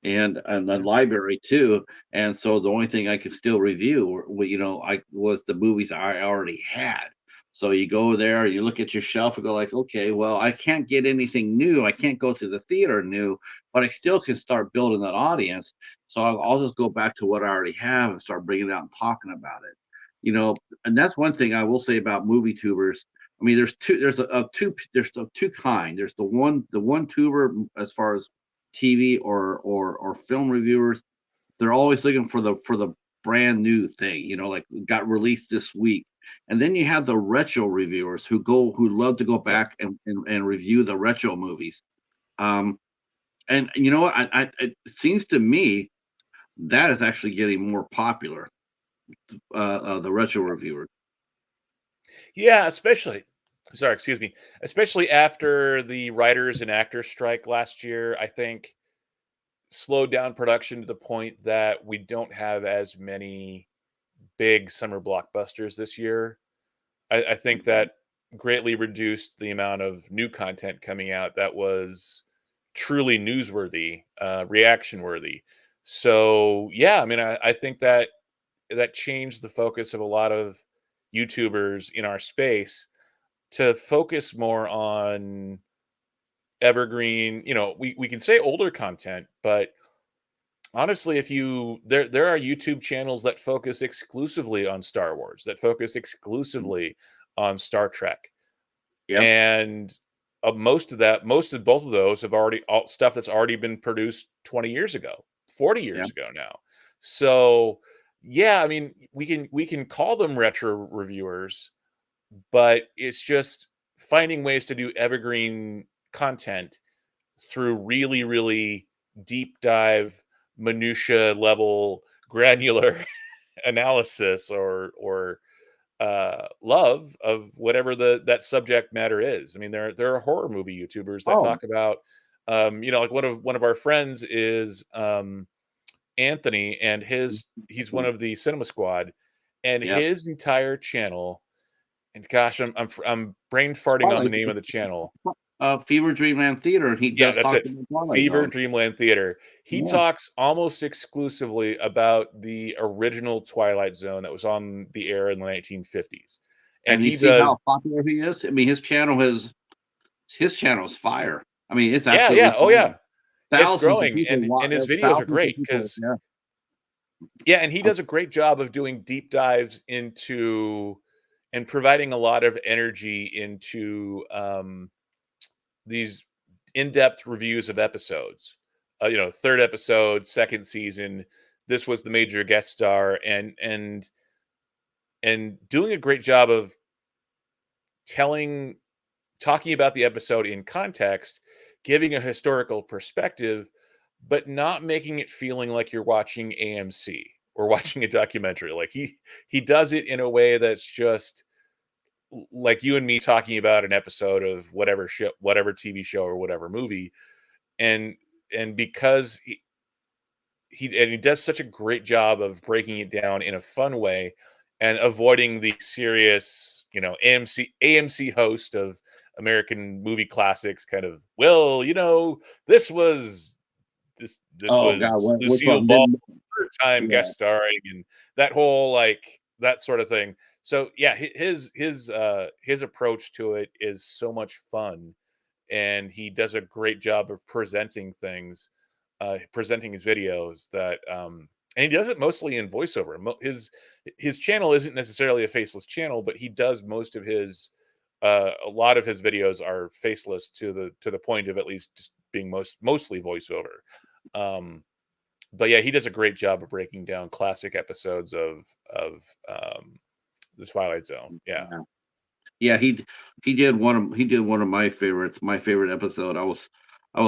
and the Yeah. library too, and so the only thing I could still review were, you know, I was the movies I already had. So you go there, you look at your shelf and go like, "Okay, well, I can't get anything new. I can't go to the theater new, but I still can start building that audience. So I'll just go back to what I already have and start bringing it out and talking about it." And that's one thing I will say about movie tubers. I mean, there's two kind. There's the one tuber as far as TV or film reviewers. They're always looking for the brand new thing, like got released this week. And then you have the retro reviewers who love to go Yep. back and review the retro movies. Um, and you know what? It seems to me that is actually getting more popular. The retro reviewers. Yeah, especially sorry, excuse me. Especially after the writers and actors strike last year, I think slowed down production to the point that we don't have as many big summer blockbusters this year. I think that greatly reduced the amount of new content coming out that was truly newsworthy, reaction worthy. So yeah, I mean, I think that that changed the focus of a lot of YouTubers in our space to focus more on evergreen. We can say older content, but honestly, if you there are YouTube channels that focus exclusively on Star Wars, that focus exclusively on Star Trek. Yep. And most of both of those have already all stuff that's already been produced 20 years ago, 40 Yeah. years ago now. So, yeah, I mean, we can call them retro reviewers, but it's just finding ways to do evergreen content through really, really deep dive, minutia level, granular analysis or love of whatever that subject matter is. I mean, there are horror movie YouTubers that Oh. talk about, like one of our friends is Anthony, and he's one of the Cinema Squad, and Yep. his entire channel. And gosh, I'm brain farting on Oh, the name of the channel. Fever Dreamland Theater. He Yeah, does that's talk it. about Twilight Fever Zone. Dreamland Theater. He Yeah. talks almost exclusively about the original Twilight Zone that was on the air in the 1950s. And And you he see does how popular he is. I mean, his channel is fire. I mean, it's Yeah, absolutely yeah, oh, fire. yeah. It's Thousands of growing, people and his videos are thousands of great people. because Yeah. yeah, and he does a great job of doing deep dives into and providing a lot of energy into, these in-depth reviews of episodes. 3rd episode, 2nd season, this was the major guest star, and doing a great job of telling talking about the episode in context, giving a historical perspective, but not making it feeling like you're watching AMC or watching a documentary. Like he does it in a way that's just like you and me talking about an episode of whatever show, whatever TV show or whatever movie, and because he does such a great job of breaking it down in a fun way and avoiding the serious, AMC host of American movie classics kind of, well, this Oh God, was which Lucille one Ball's didn't? third time Yeah. guest starring and that whole like that sort of thing. So yeah, his approach to it is so much fun, and he does a great job of presenting his videos and he does it mostly in voiceover. His channel isn't necessarily a faceless channel, but he does most of his a lot of his videos are faceless to the point of at least just being mostly voiceover. Um, but yeah, he does a great job of breaking down classic episodes of the Twilight Zone. Yeah. Yeah. Yeah, he did one of my favorites. My favorite episode. I was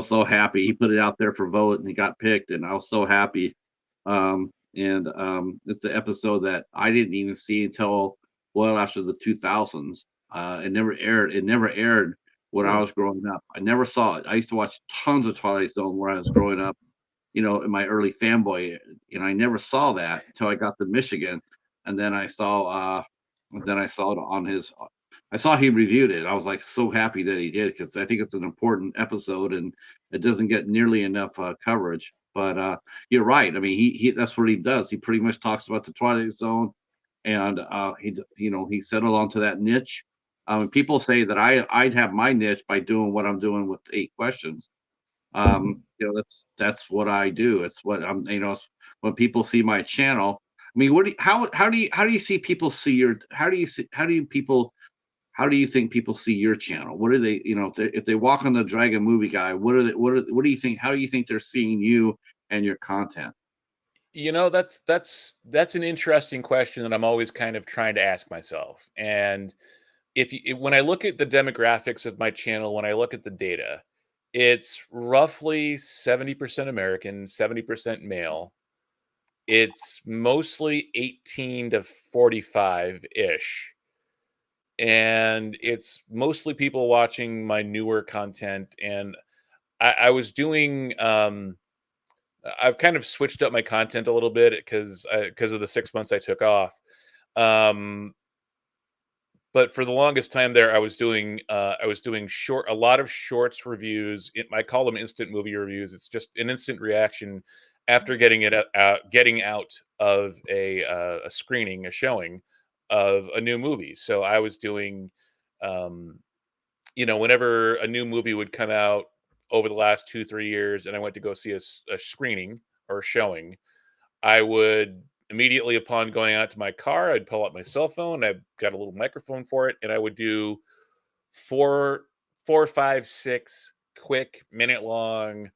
so happy. He put it out there for vote and he got picked, and I was so happy. And It's an episode that I didn't even see until well after the 2000s. It never aired when I Hmm. was growing up. I never saw it. I used to watch tons of Twilight Zone when I was growing up, in my early fanboy, and I never saw that until I got to Michigan, and then I saw it on his. I saw he reviewed it. I was like so happy that he did because I think it's an important episode and it doesn't get nearly enough coverage. But you're right. I mean, he that's what he does. He pretty much talks about the Twilight Zone, and he settled onto that niche. People say that I'd have my niche by doing what I'm doing with 8 questions. That's what I do. It's what I'm. When people see my channel, I mean, what do you, how do you see people see your how do you think people see your channel? What are they, if they walk on the Dragon Movie Guy, what do you think? How do you think they're seeing you and your content? That's an interesting question that I'm always kind of trying to ask myself. And when I look at the demographics of my channel, when I look at the data, it's roughly 70% American, 70% male. It's mostly 18 to 45-ish. And it's mostly people watching my newer content. And I was doing I've kind of switched up my content a little bit because of the 6 months I took off. Um, but for the longest time there, I was doing a lot of shorts reviews. I call them instant movie reviews. It's just an instant reaction after getting out of a screening, a showing of a new movie. So I was doing, um, whenever a new movie would come out over the last 2 3 years, and I went to go see a screening or a showing, I would immediately upon going out to my car, I'd pull out my cell phone. I've got a little microphone for it, and I would do four, 4, 5, 6 quick minute long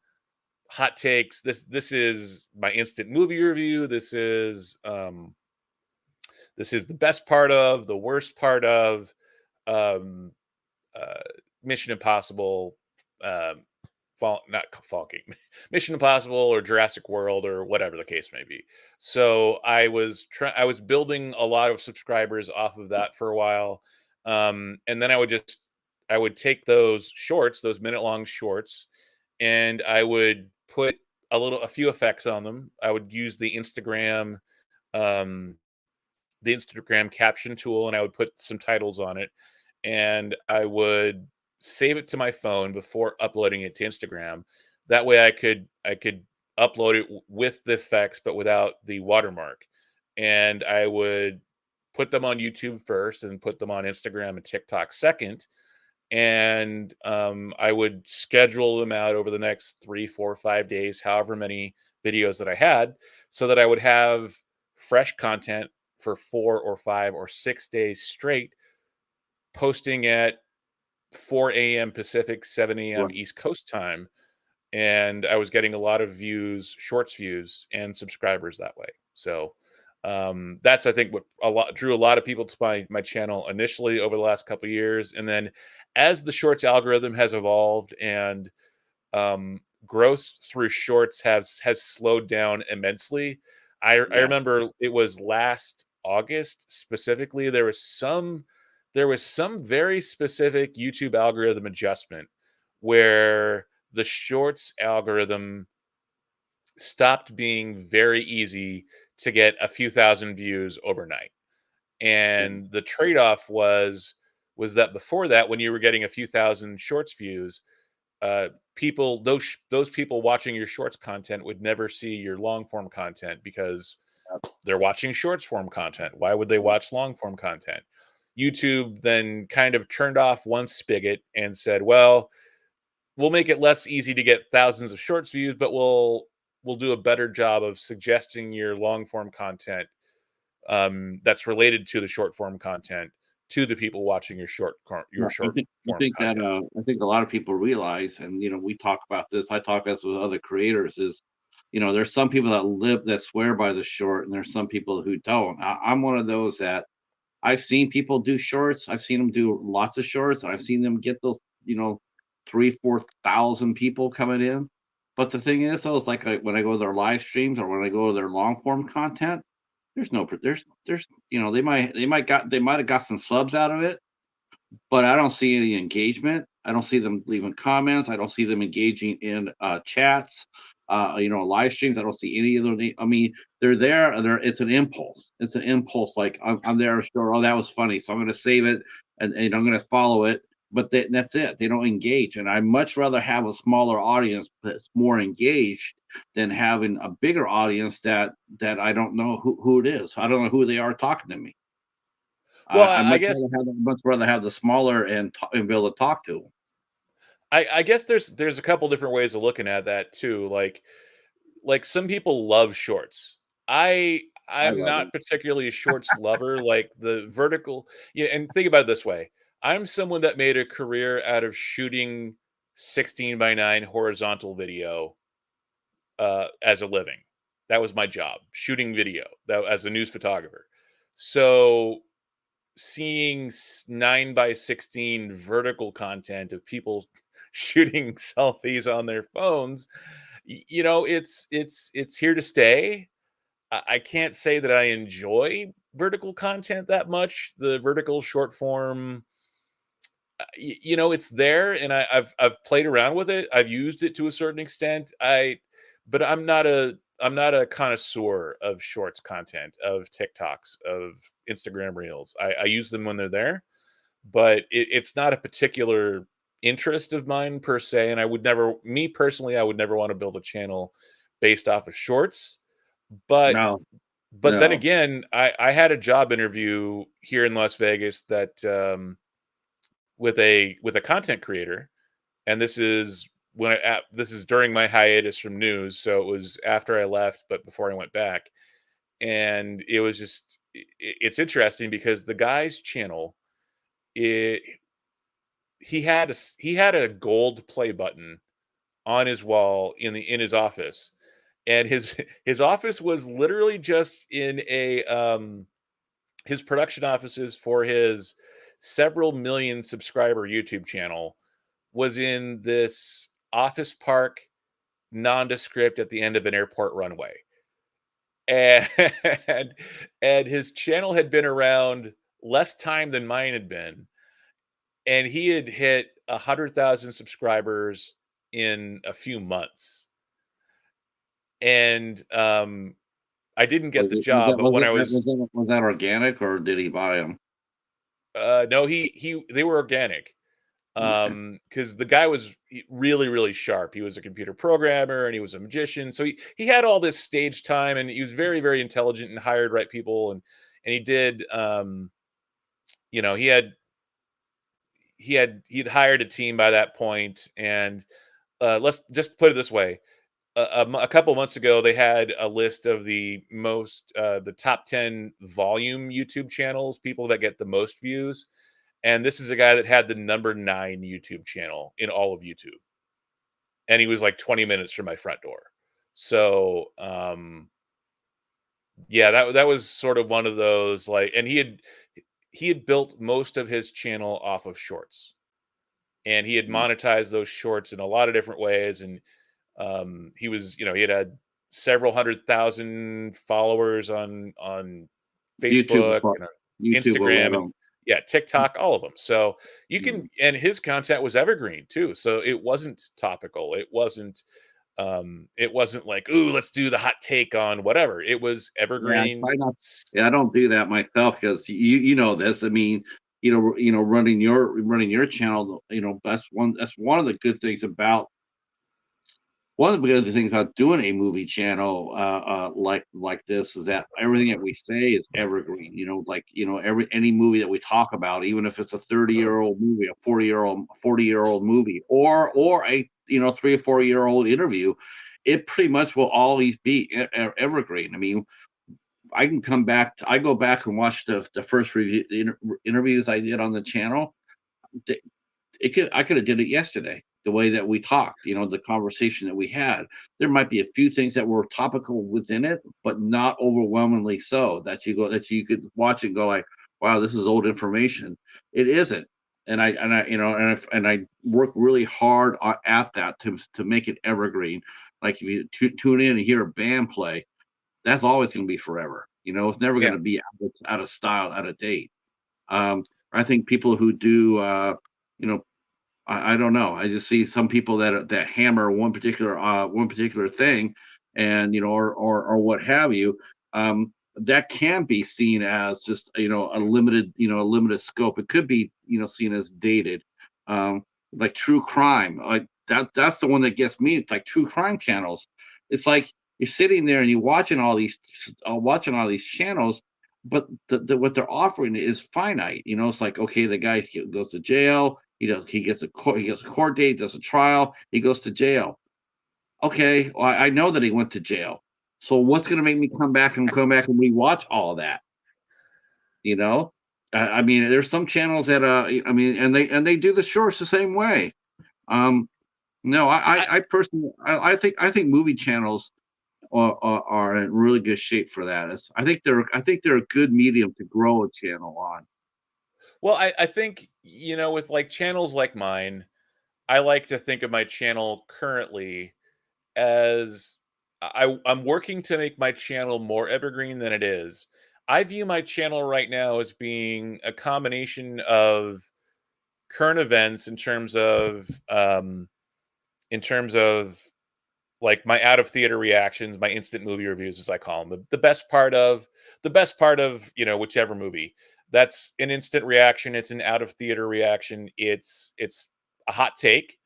hot takes. This is my instant movie review. This is the best part of, the worst part of, um, uh, Mission Impossible, um, not Falking, Mission Impossible or Jurassic World or whatever the case may be. So I was building a lot of subscribers off of that for a while, and then I would take those shorts, those minute long shorts, and I would put a few effects on them. I would use um, the Instagram caption tool, and I would put some titles on it, and I would save it to my phone before uploading it to Instagram. That way I could upload it with the effects but without the watermark. And I would put them on YouTube first and put them on Instagram and TikTok second. And I would schedule them out over the next 3 4 5 days, however many videos that I had, so that I would have fresh content for 4 or 5 or 6 days straight, posting at 4 a.m. Pacific, 7 a.m. Right. East Coast time, and I was getting a lot of views, shorts views, and subscribers that way. So that's, I think, what drew a lot of people to my channel initially over the last couple of years, and then as the shorts algorithm has evolved and growth through shorts has slowed down immensely. I Yeah. remember it was last August specifically. There was some very specific YouTube algorithm adjustment where the shorts algorithm stopped being very easy to get a few thousand views overnight. Yeah. And the trade-off was that before that, when you were getting a few thousand shorts views, those people watching your shorts content would never see your long form content because they're watching shorts form content. Why would they watch long form content? YouTube then kind of turned off one spigot and said, "Well, we'll make it less easy to get thousands of shorts views, but we'll do a better job of suggesting your long form content that's related to the short form content to the people watching your No, short I form think that content." I think a lot of people realize, and we talk about this. I talk this with other creators. Is there's some people that swear by the short, and there's some people who don't. I'm one of those that I've seen people do shorts. I've seen them do lots of shorts. I've seen them get those, 3, 4 thousand people coming in. But the thing is, though, is like when I go to their live streams or when I go to their long form content, there's no, there's, they might have got some subs out of it, but I don't see any engagement. I don't see them leaving comments. I don't see them engaging in chats, live streams. I don't see any of those. I mean, they're there. It's an impulse. It's an impulse. Like I'm there. Sure. Oh, that was funny. So I'm going to save it and I'm going to follow it. But that's it. They don't engage. And I much rather have a smaller audience that's more engaged than having a bigger audience that I don't know who it is. I don't know who they are talking to me. Well, I guess much rather have the smaller and be able to talk to 'em. I guess there's a couple different ways of looking at that too. Like some people love shorts. I I I'm love not them. particularly a shorts lover, like, the vertical yeah, and think about it this way, I'm someone that made a career out of shooting 16 by 9 horizontal video, as a living. That was my job, shooting video, that as a news photographer. So, seeing 9 by 16 vertical content of people shooting selfies on their phones, it's here to stay. I can't say that I enjoy vertical content that much. The vertical short form, it's there, and I've played around with it. I've used it to a certain extent. But I'm not a connoisseur of shorts content, of TikToks, of Instagram Reels. I use them when they're there, but it's not a particular interest of mine per se. And me personally, I would never want to build a channel based off of shorts. But No, but then no. again, I had a job interview here in Las Vegas that with a content creator, and this is during my hiatus from news, so it was after I left, but before I went back, and it was just it's interesting because the guy's channel, it, he had a gold play button on his wall in his office, and his office was literally just in a his production offices for his several million subscriber YouTube channel was in this office park nondescript at the end of an airport runway. And and his channel had been around less time than mine had been, and he had hit 100,000 subscribers in a few months. And I didn't get Was the it was job, that but was when it I that was was that was that organic or did he buy them? no, he they were organic. Okay. Because the guy was really, really sharp. He was a computer programmer and he was a magician. So he had all this stage time, and he was very, very intelligent and hired right people. And he did, you know, he'd hired a team by that point. And let's just put it this way. A couple months ago, they had a list of the top 10 volume YouTube channels, people that get the most views. And this is a guy that had the number 9 YouTube channel in all of YouTube, and he was like 20 minutes from my front door. So, yeah, that was sort of one of those, like, and he had built most of his channel off of shorts, and he had Mm. monetized those shorts in a lot of different ways. And he had several 100,000 followers on YouTube Facebook or and on YouTube or Instagram, and whatever. yeah, TikTok, all of them. So you can, Mm. and his content was evergreen too. So it wasn't topical. It wasn't like, ooh, let's do the hot take on whatever. It was Yeah, I evergreen. try not S- yeah, I don't do s- that myself because you know this. I mean, running your channel, that's one of the good things about one of the other things about doing a movie channel like this is that everything that we say is evergreen. Every any movie that we talk about, even if it's a 30-year-old movie, a 40-year old movie, or a 3 or 4-year-old interview, it pretty much will always be evergreen. I mean, I go back and watch the first interviews I did on the channel. I could have did it yesterday, the way that we talked, the conversation that we had. There might be a few things that were topical within it, but not overwhelmingly so that you could watch and go like, wow, this is old information. It isn't. And I work really hard at that to make it evergreen. Like if you tune in and hear a band play, that's always going to be forever. It's never going yeah, to be out of style, out of date. I think people who do, you know, I don't know. I just see some people that hammer one particular thing, and or what have you. That can be seen as just a limited scope. It could be seen as dated, um, like true crime. Like that's the one that gets me. It's like true crime channels. It's like you're sitting there and you're watching all these channels, but what they're offering is finite. It's like, okay, the guy goes to jail. He gets a court date, does a trial. He goes to jail. Okay, well, I know that he went to jail. So what's going to make me come back and rewatch all of that? You know, I mean, there's some channels that I mean, and they do the shorts the same way. Um, no, I I personally, I think movie channels are in really good shape for that. I think they're a good medium to grow a channel on. well, I think, with like channels like mine, I like to think of my channel currently as I'm working to make my channel more evergreen than it is. I view my channel right now as being a combination of current events in terms of like my out of theater reactions, my instant movie reviews, as I call them. The best part of whichever movie. That's an instant reaction. It's an out of theater reaction. It's a hot take,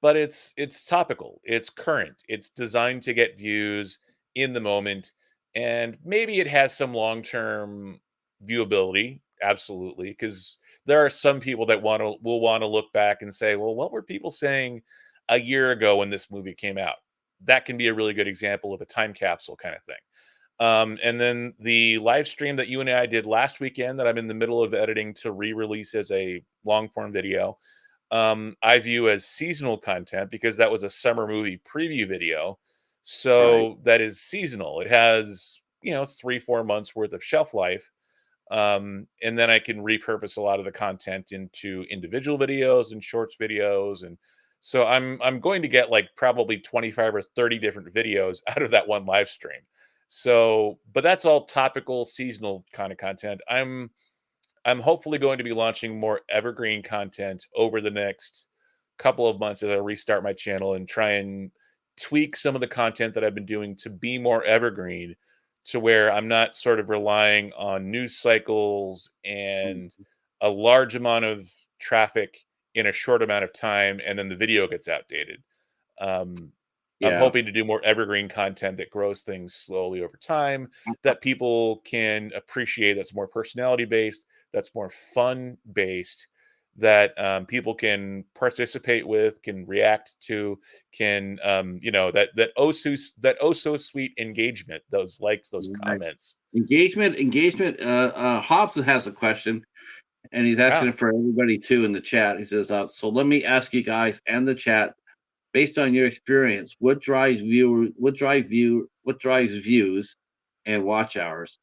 but it's topical, it's current, it's designed to get views in the moment, and maybe it has some long-term viewability, absolutely, because there are some people that will want to look back and say, well, what were people saying a year ago when this movie came out? That can be a really good example of a time capsule kind of thing. And then the live stream that you and I did last weekend that I'm in the middle of editing to re-release as a long form video, I view as seasonal content because that was a summer movie preview video. Right. So that is seasonal. It has, 3, 4 months worth of shelf life. And then I can repurpose a lot of the content into individual videos and shorts videos. And so I'm going to get like probably 25 or 30 different videos out of that one live stream. So, but that's all topical, seasonal kind of content. I'm hopefully going to be launching more evergreen content over the next couple of months as I restart my channel and try and tweak some of the content that I've been doing to be more evergreen, to where I'm not sort of relying on news cycles and Mm, a large amount of traffic in a short amount of time and then the video gets outdated. Um, I'm yeah. hoping to do more evergreen content that grows things slowly over time, that people can appreciate, that's more personality based, that's more fun based, that people can participate with, can react to, can that oh so sweet engagement, those likes, those Right. comments. Engagement. Hobbs has a question, and he's asking Ah, it for everybody too in the chat. He says, "So let me ask you guys and the chat, based on your experience, what drives views and watch hours?"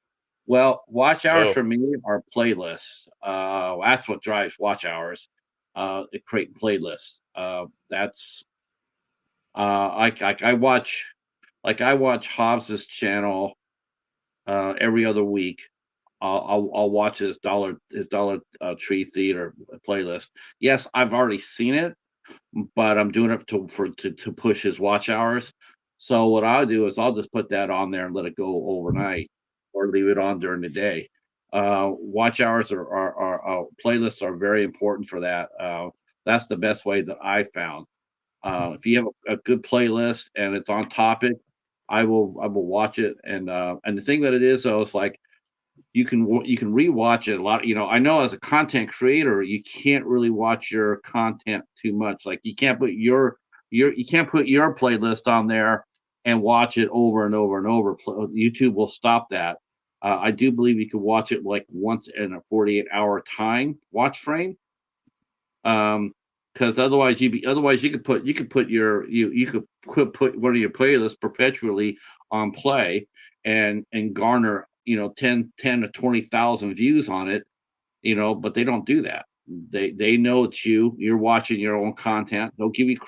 Well, watch hours oh, for me are playlists. That's what drives watch hours. Create playlists. That's I watch I watch Hobbs's channel every other week. I'll watch his Dollar Tree Theater playlist. Yes, I've already seen it, but I'm doing it to push his watch hours. So what I'll do is I'll just put that on there and let it go overnight, or leave it on during the day. Watch hours playlists are very important for that. That's the best way that I found. If you have a good playlist and it's on topic, I will watch it. And the thing that it is though is like you can rewatch it a lot. I know as a content creator, you can't really watch your content too much. Like you can't put you can't put your playlist on there and watch it over and over and over. YouTube will stop that. I do believe you can watch it like once in a 48-hour time watch frame. Because otherwise you could put you could put one of your playlists perpetually on play and garner 10 to 20,000 views on it, but they don't do that. They know it's you're watching your own content. They'll give you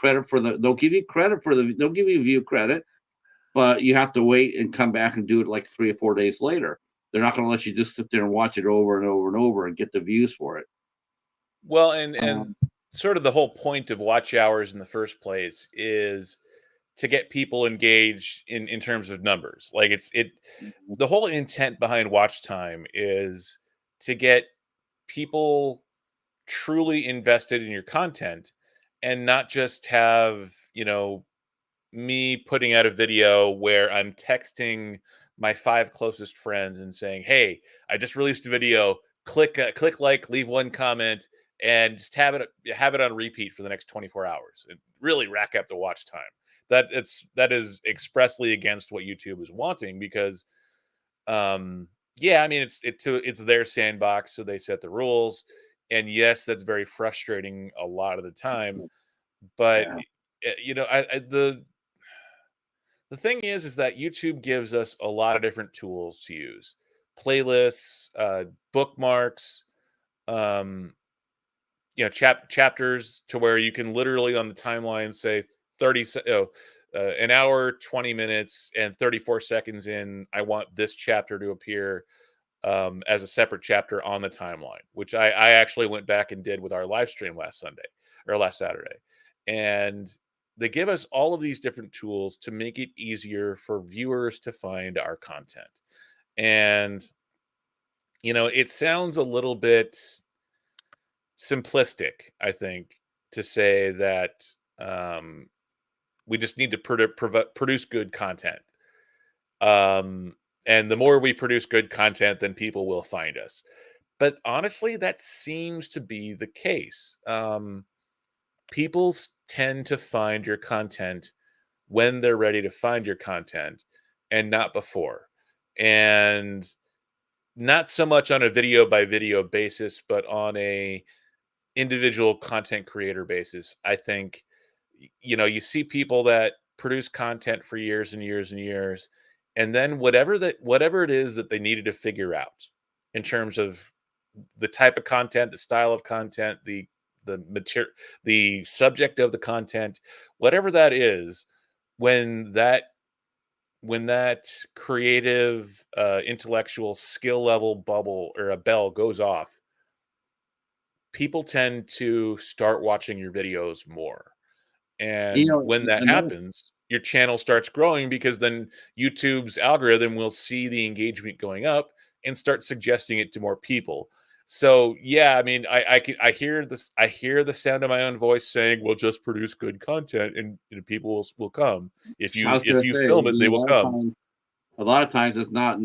view credit, but you have to wait and come back and do it like 3 or 4 days later. They're not going to let you just sit there and watch it over and over and over and get the views for it. well, and um, sort of the whole point of watch hours in the first place is to get people engaged in terms of numbers. Like the whole intent behind watch time is to get people truly invested in your content and not just have, me putting out a video where I'm texting my 5 closest friends and saying, "Hey, I just released a video. Click like, leave one comment, and just have it on repeat for the next 24 hours and really rack up the watch time." that is expressly against what YouTube is wanting because yeah, I mean it's their sandbox, so they set the rules. And yes, that's very frustrating a lot of the time. But Yeah. the thing is that YouTube gives us a lot of different tools to use, playlists, bookmarks, um, chapters to where you can literally on the timeline say an hour, 20 minutes, and 34 seconds in. I want this chapter to appear as a separate chapter on the timeline, which I actually went back and did with our live stream last Sunday or last Saturday. And they give us all of these different tools to make it easier for viewers to find our content. And, it sounds a little bit simplistic, I think, to say that um, we just need to produce good content. Um, and the more we produce good content, then people will find us. But honestly, that seems to be the case. People tend to find your content when they're ready to find your content and not before. And not so much on a video by video basis, but on a individual content creator basis. I think you see people that produce content for years and years and years, and then whatever it is that they needed to figure out in terms of the type of content, the style of content, the material, the subject of the content, whatever that is, when that creative, intellectual skill level bubble or a bell goes off, people tend to start watching your videos more. You And know, when that another happens, your channel starts growing because then YouTube's algorithm will see the engagement going up and start suggesting it to more people. So yeah, I mean, I hear this, I hear the sound of my own voice saying, "Well, just produce good content, and people will come. If I you was gonna say, film it, they will come." a lot of times it's not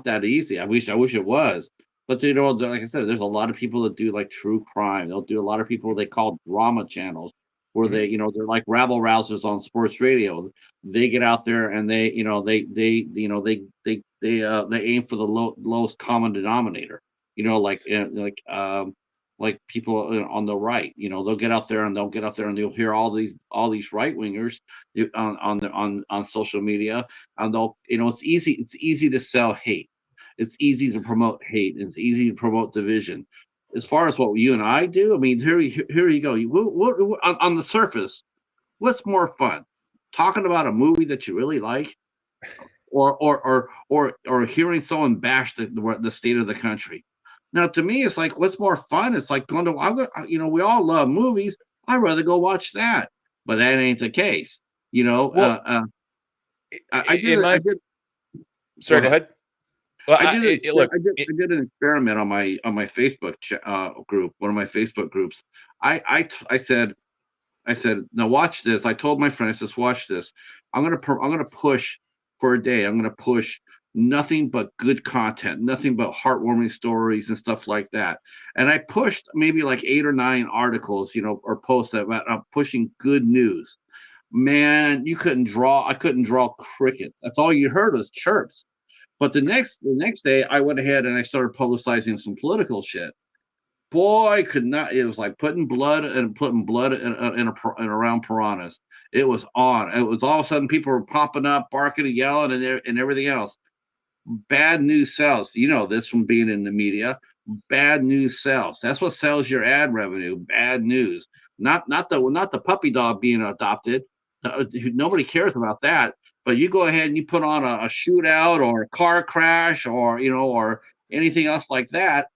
that easy. I wish it was. But like I said, there's a lot of people that do like true crime. They'll do a lot of people they call drama channels where Mhm. they're like rabble rousers on sports radio. They get out there and they aim for the lowest common denominator. Like people on the right. They'll get out there and they'll hear all these right wingers on social media, and it's easy to sell hate. It's easy to promote hate. It's easy to promote division. As far as what you and I do, I mean, here you go. On the surface, what's more fun? Talking about a movie that you really like, or hearing someone bash the state of the country. Now, to me, it's like what's more fun? It's like going to we all love movies. I'd rather go watch that, but that ain't the case. You know, Well, in I my did. Go sorry, go ahead. ahead. Well, I did an look, I did an experiment on my Facebook group, one of my Facebook groups. I said, now watch this. I told my friend, I says, watch this. I'm gonna push for a day. I'm gonna push nothing but good content, nothing but heartwarming stories and stuff like that. And I pushed maybe like 8 or 9 articles, or posts about pushing good news. Man, I couldn't draw crickets. That's all you heard was chirps. But the next day, I went ahead and I started publicizing some political shit. Boy, could not. It was like putting blood in around piranhas. It was on. It was all of a sudden people were popping up, barking and yelling, and everything else. Bad news sells. You know this from being in the media. Bad news sells. That's what sells your ad revenue. Bad news. Not the puppy dog being adopted. Nobody cares about that. But you go ahead and you put on a shootout or a car crash or anything else like that,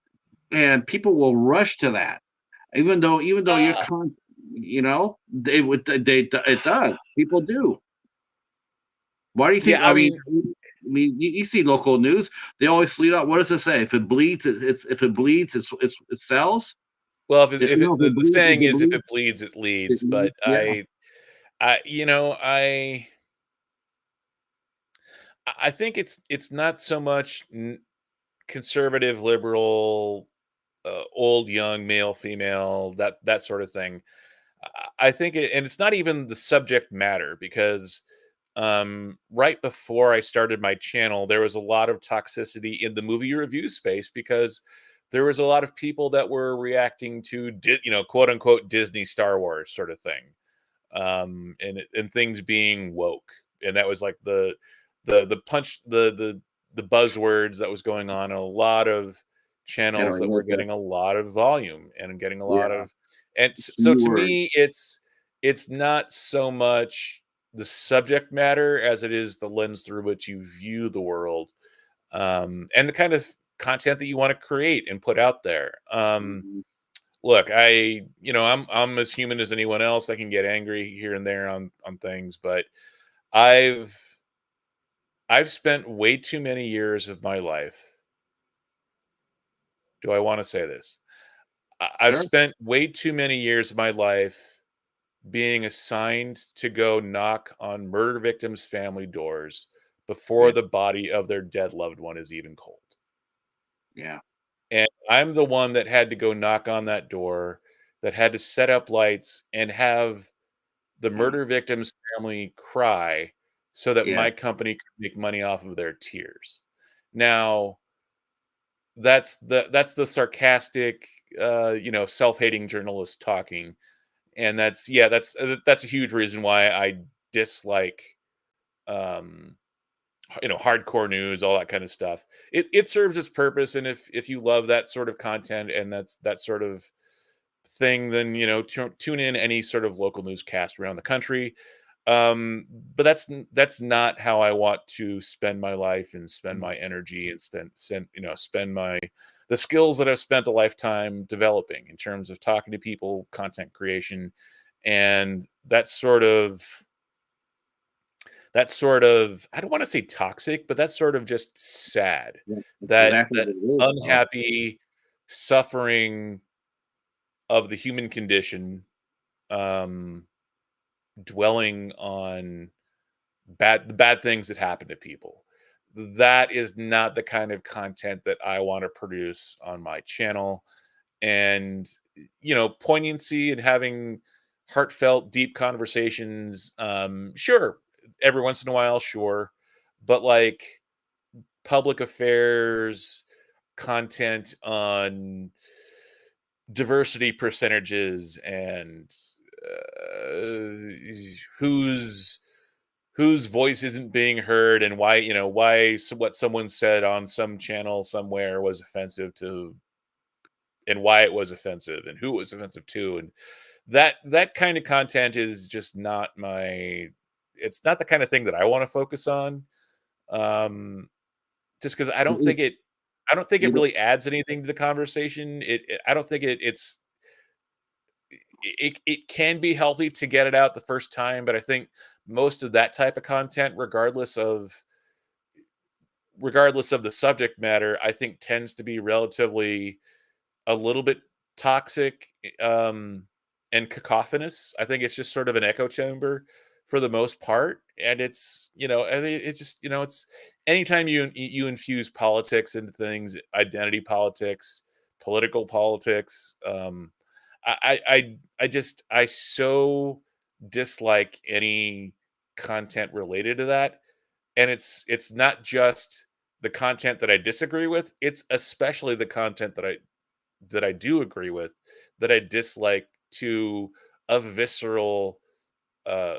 and people will rush to that. Even though you're uh, they would they it does. People do. Why do you think? yeah, I mean, you see local news. They always lead out. What does it say? If it bleeds, if it bleeds, it sells. well, If it the bleeds, saying is, if it bleeds, it leads. But yeah. I think it's not so much conservative, liberal, old, young, male, female, that sort of thing. I think and it's not even the subject matter because right before I started my channel, there was a lot of toxicity in the movie review space because there was a lot of people that were reacting to, quote unquote Disney Star Wars sort of thing, and things being woke, and that was like the punch the buzzwords that was going on in a lot of And I channels that were like that. getting a lot of volume and getting a lot Yeah, of, and it's so new to word. me it's not so much the subject matter as it is the lens through which you view the world, and the kind of content that you want to create and put out there. Mhm. Look, I'm as human as anyone else. I can get angry here and there on things, but I've I've spent way too many years of my life. Do I want to say this? I've Sure. spent way too many years of my life being assigned to go knock on murder victims' family doors before Yeah, the body of their dead loved one is even cold. yeah, And I'm the one that had to go knock on that door, that had to set up lights and have the yeah, murder victim's family cry so that yeah, my company could make money off of their tears. Now, that's the sarcastic, self-hating journalist talking, and that's a huge reason why I dislike, um, hardcore news, all that kind of stuff. It serves its purpose, and if you love that sort of content and that's that sort of thing, then tune in any sort of local newscast around the country. Um, but that's not how I want to spend my life and spend mm, my energy and spend my the skills that I've spent a lifetime developing in terms of talking to people, content creation, and that sort of I don't want to say toxic, but that's sort of just sad yeah. That's exactly that what it is, though. unhappy suffering of the human condition, um, dwelling on the bad things that happen to people. That is not the kind of content that I want to produce on my channel. And poignancy and having heartfelt, deep conversations, sure, every once in a while, sure, but like public affairs content on diversity percentages and whose voice isn't being heard and why what someone said on some channel somewhere was offensive to, and why it was offensive and who it was offensive to, and that kind of content is just not my it's not the kind of thing that I want to focus on, um just because It is, I don't think it it, really adds anything to the conversation. I don't think it can be healthy to get it out the first time, but I think most of that type of content, regardless of the subject matter, I think tends to be relatively a little bit toxic, and cacophonous. I think it's just sort of an echo chamber for the most part, and I think it's just it's anytime you infuse politics into things, identity politics, political politics. I so dislike any content related to that, and it's not just the content that I disagree with; it's especially the content that I do agree with, that I dislike to a visceral uh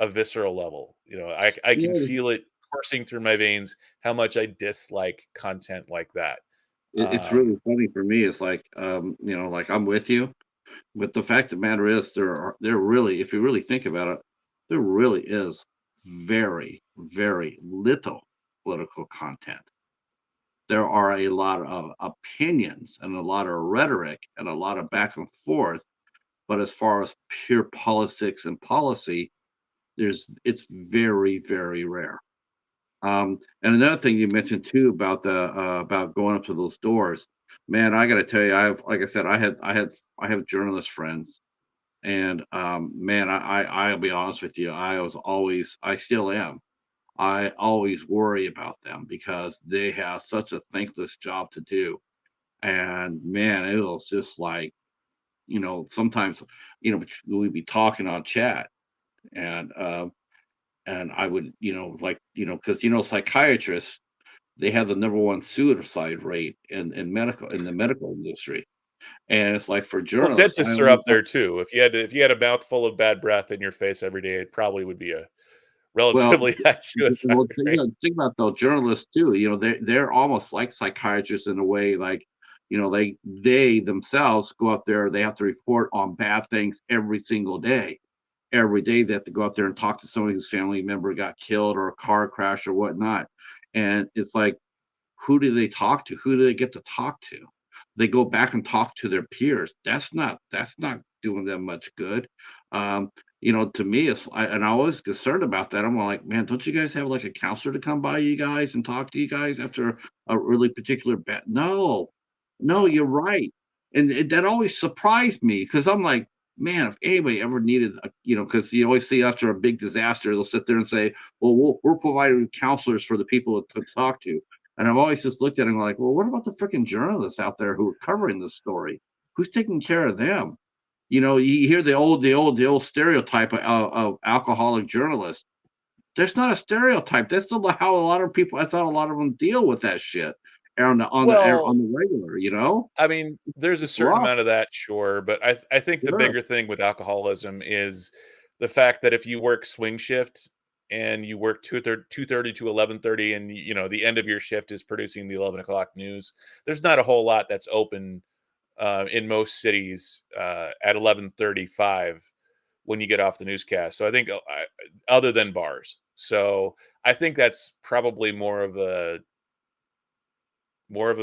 a visceral level. I can yeah, feel it coursing through my veins how much I dislike content like that. it's really Um funny for me. It's like, like I'm with you, but the fact of the matter is, there really, if you really think about it, there really is very, very little political content. There are a lot of opinions and a lot of rhetoric and a lot of back and forth, but as far as pure politics and policy, it's very, very rare. And another thing you mentioned too about about going up to those doors, man, I got to tell you, like I said, I have journalist friends, and man, I'll be honest with you, I still am. I always worry about them because they have such a thankless job to do, and man, it was just like sometimes, we'd be talking on chat, and I would, like, because psychiatrists, they have the number one suicide rate in the medical industry, and it's like for Well, journalists, I dentists are always up there too. If you had a mouthful of bad breath in your face every day, it probably would be a well, relatively high suicide well, rate. think about those journalists too. They're almost like psychiatrists in a way. Like, they themselves go out there. They have to report on bad things every single day. Every day they have to go out there and talk to somebody whose family member got killed or a car crash or whatnot. And it's like, who do they talk to? Who do they get to talk to? They go back and talk to their peers. That's not doing them much good. To me, and I was concerned about that. I'm like, man, don't you guys have like a counselor to come by you guys and talk to you guys after a really particular bad? No, no, No. you're right. And that always surprised me because I'm like, man, if anybody ever needed, because you always see after a big disaster, they'll sit there and say, well, we're providing counselors for the people to talk to. And I've always just looked at him like, well, what about the freaking journalists out there who are covering this story? Who's taking care of them? You hear the old stereotype of alcoholic journalists. There's not a stereotype. That's how a lot of people. I thought a lot of them deal with that shit Well, on the regular. I mean, there's a It's certain rough. amount of that, sure, but I think the Sure. bigger thing with alcoholism is the fact that if you work swing shift and you work 2:30 to 11:30, and the end of your shift is producing the 11 o'clock news, there's not a whole lot that's open in most cities at 11:35 when you get off the newscast. So I think other than bars, so I think that's probably more of a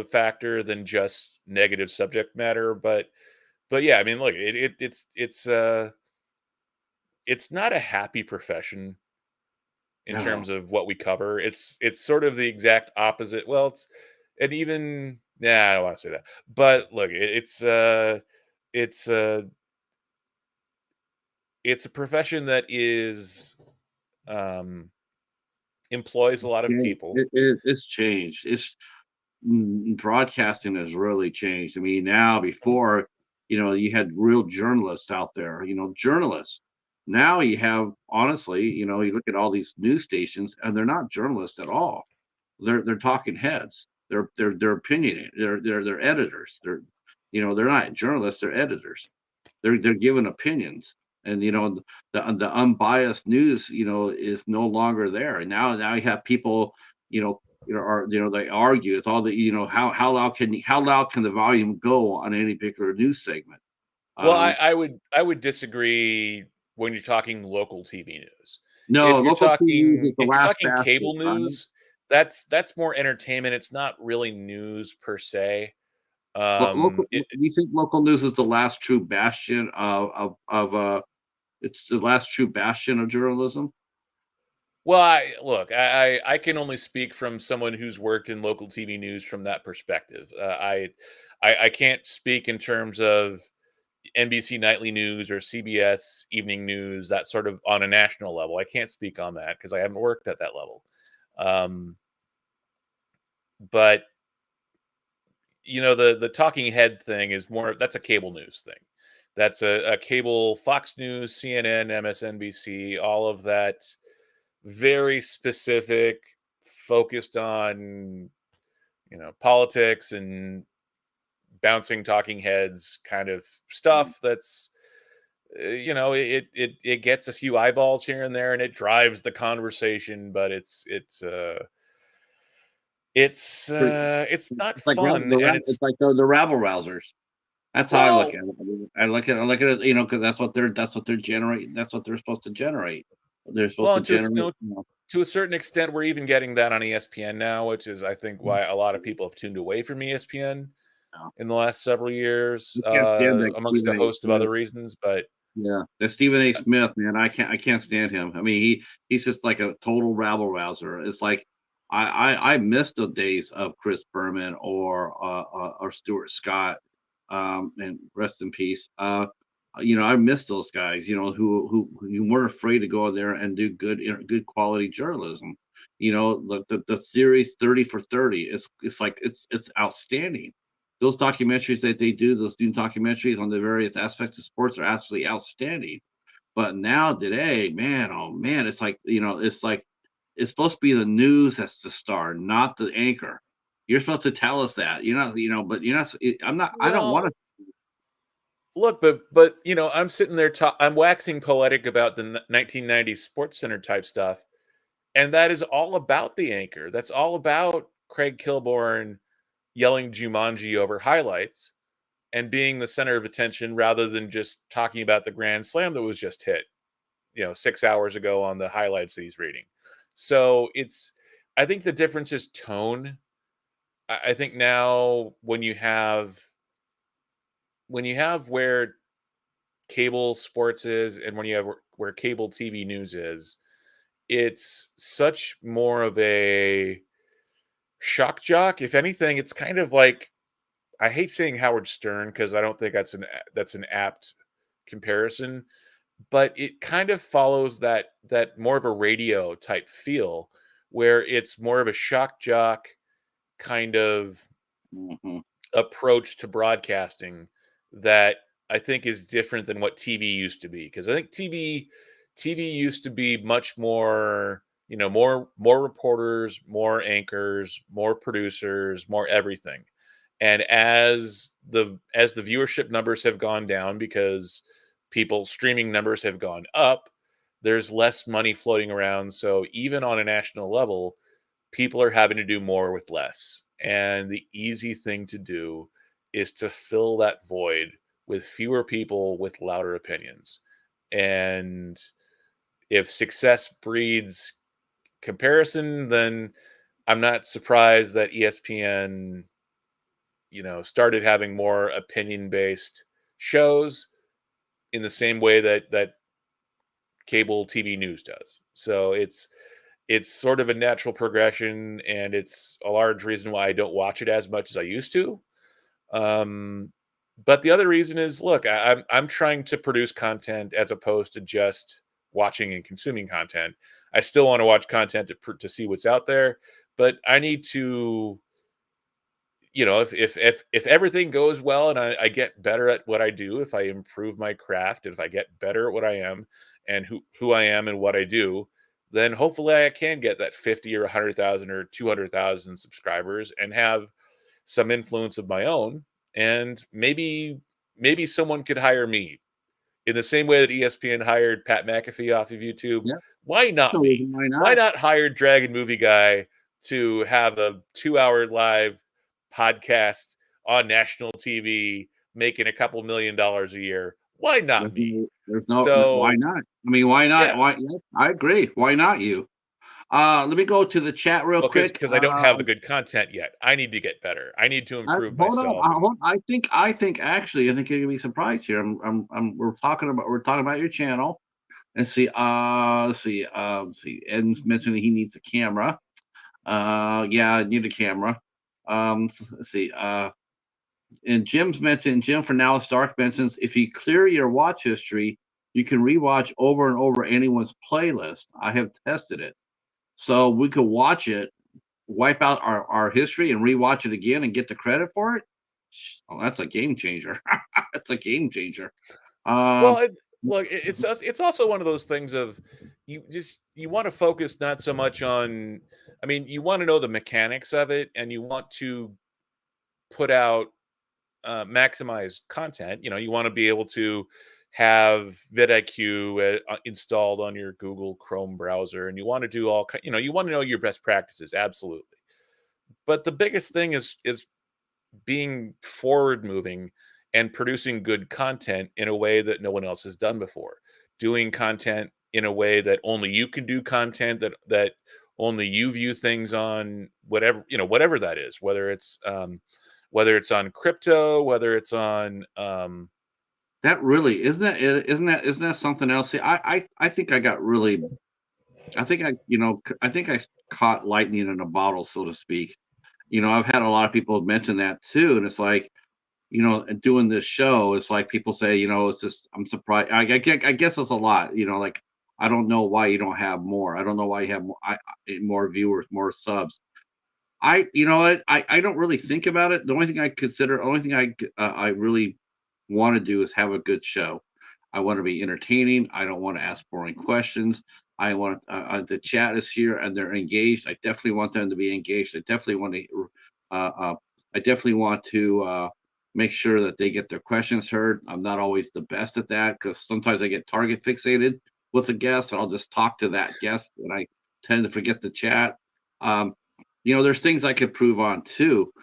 factor than just negative subject matter. But yeah, I mean, look, it's not a happy profession in No. terms of what we cover. It's sort of the exact opposite. Well, and even yeah, I don't want to say that. But look, it's it's a profession that is um employs a lot of Yeah, people. it's changed. Broadcasting has really changed. I mean, now before, you had real journalists out there, journalists. Now you have, honestly, you look at all these news stations and they're not journalists at all. They're talking heads. They're opinionated. They're editors. They're not journalists, they're editors. They're given opinions. And the unbiased news, is no longer there. And now you have people, they argue. It's all the, how loud can the volume go on any particular news segment? Well, Um, I would disagree when you're talking local TV news. no, local TV news is the If you're last talking bastion. cable news, that's more entertainment. It's not really news per se. Do you think local news is the last true bastion of it's the last true bastion of journalism? Well, I can only speak from someone who's worked in local TV news from that perspective. I can't speak in terms of NBC nightly news or CBS evening news, that sort of on a national level. I can't speak on that because I haven't worked at that level. Um, but the talking head thing is more that's a cable news thing. That's a cable Fox News, CNN, MSNBC, all of that very specific, focused on politics and bouncing talking heads kind of stuff. That's it gets a few eyeballs here and there, and it drives the conversation, but it's not It's like fun, and it's it's like the rabble rousers. That's how I look well at it. I look at it, because that's what they're generating. That's what they're supposed to generate. They're supposed well, to and generate. to a certain extent, we're even getting that on ESPN now, which is I think why a lot of people have tuned away from ESPN uh, in the last several years, I can't stand that amongst Stephen a A. host of Smith. other reasons. But Yeah, that Stephen A. Smith, man, I can't stand him. I mean, he's just like a total rabble rouser. It's like I miss the days of Chris Berman or Stuart Scott, and rest in peace. I miss those guys. Who weren't afraid to go in there and do good quality journalism. The series 30 for 30. It's like it's outstanding. those documentaries that they do, those new documentaries on the various aspects of sports are absolutely outstanding. But now today, man, oh man, it's like, it's like it's supposed to be the news that's the star, not the anchor. You're supposed to tell us that. You're not, but you're not. I'm not. I don't want Well, to. look, I'm sitting there I'm waxing poetic about the 1990s Sports Center type stuff, and that is all about the anchor. That's all about Craig Kilborn yelling Jumanji over highlights and being the center of attention rather than just talking about the grand slam that was just hit, 6 hours ago on the highlights that he's reading. So, I think the difference is tone. I think now when you have where cable sports is and when you have where cable TV news is, it's such more of a shock jock. If anything, it's kind of like, I hate saying Howard Stern because I don't think that's an apt comparison, but it kind of follows that more of a radio type feel where it's more of a shock jock kind of Mhm. approach to broadcasting that I think is different than what TV used to be. Because I think TV used to be much more, more reporters, more anchors, more producers, more everything. And as the viewership numbers have gone down because people streaming numbers have gone up, there's less money floating around. So even on a national level, people are having to do more with less. And the easy thing to do is to fill that void with fewer people with louder opinions. And if success breeds comparison, then I'm not surprised that ESPN, started having more opinion based shows in the same way that cable TV news does. So it's sort of a natural progression, and it's a large reason why I don't watch it as much as I used to. Um, but the other reason is, look, I'm trying to produce content as opposed to just watching and consuming content. I still want to watch content to see what's out there, but I need to, if everything goes well and I get better at what I do, if I improve my craft, if I get better at what I am and who I am and what I do, then hopefully I can get that 50 or 100,000 or 200,000 subscribers and have some influence of my own. And maybe someone could hire me in the same way that ESPN hired Pat McAfee off of YouTube. Yeah. Why not No me? reason why Why not. not hire Dragon Movie Guy to have a 2-hour live podcast on national TV, making a couple $1 million a year? Why not me? There's why So not? I mean, why not? yeah, Why? Yeah, I agree. Why not you? Let me go to the chat real well, because quick. because I don't have the good content yet. I need to get better. I need to improve Hold on. myself. And I think actually, I think you're gonna be surprised here. We're talking about your channel. Let's see. Ed's mentioned he needs a camera. Yeah, I need a camera. Let's see. And Jim for now Stark mentions if you clear your watch history, you can rewatch over and over anyone's playlist. I have tested it, so we could watch it, wipe out our history, and rewatch it again and get the credit for it. Oh, that's a game changer. That's a game changer. Well, Um, look, it's also one of those things of you want to focus not so much on. I mean, you want to know the mechanics of it, and you want to put out maximize content. You want to be able to have vidIQ installed on your Google Chrome browser, and you want to do you want to know your best practices, absolutely. But the biggest thing is being forward moving and producing good content in a way that no one else has done before. Doing content in a way that only you can do content that only you view things on, whatever that is, whether it's on crypto, whether it's on that really isn't that something else? See, I think I got really. I think I caught lightning in a bottle, so to speak. I've had a lot of people mention that too, and it's like, and doing this show, it's like people say, it's just I'm surprised. I guess it's a lot. Like I don't know why you don't have more. I don't know why you have more, more viewers, more subs. You know what, I don't really think about it. The only thing I consider, only thing I really want to do is have a good show. I want to be entertaining. I don't want to ask boring questions. I want the chat is here and they're engaged. I definitely want them to be engaged. I definitely want to uh, uh, I definitely want to make sure that they get their questions heard. I'm not always the best at that because sometimes I get target fixated with a guest and I'll just talk to that guest and I tend to forget the chat. Um, there's things I could prove on too.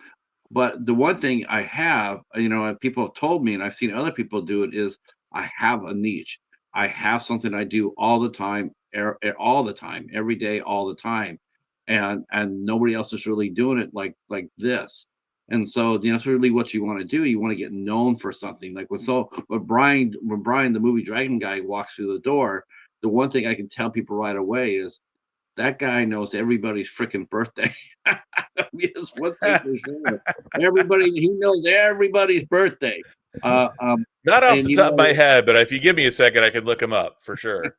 But the one thing I have, and people have told me, and I've seen other people do it, is I have a niche. I have something I do all the time, all the time, every day, all the time, and nobody else is really doing it like this. And so, that's really what you want to do. You want to get known for something. Like when Brian, the movie Dragon guy, walks through the door, the one thing I can tell people right away is that guy knows everybody's freaking birthday. Yes, one thing for sure. He knows everybody's birthday. Uh, um, Not off and the top of my head, but if you give me a second, I could look him up for sure.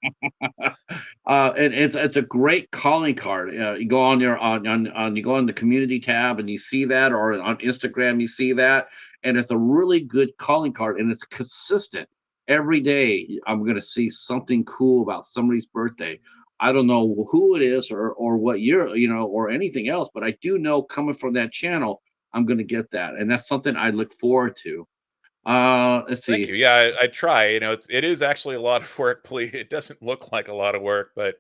and it's a great calling card. You go on there you go on the community tab and you see that, or on Instagram you see that, and it's a really good calling card, and it's consistent. Every day I'm going to see something cool about somebody's birthday. I don't know who it is or what year, or anything else, but I do know coming from that channel, I'm going to get that, and that's something I look forward to. Let's Thank see. you. Yeah, I try. It is actually a lot of work. Please, it doesn't look like a lot of work, but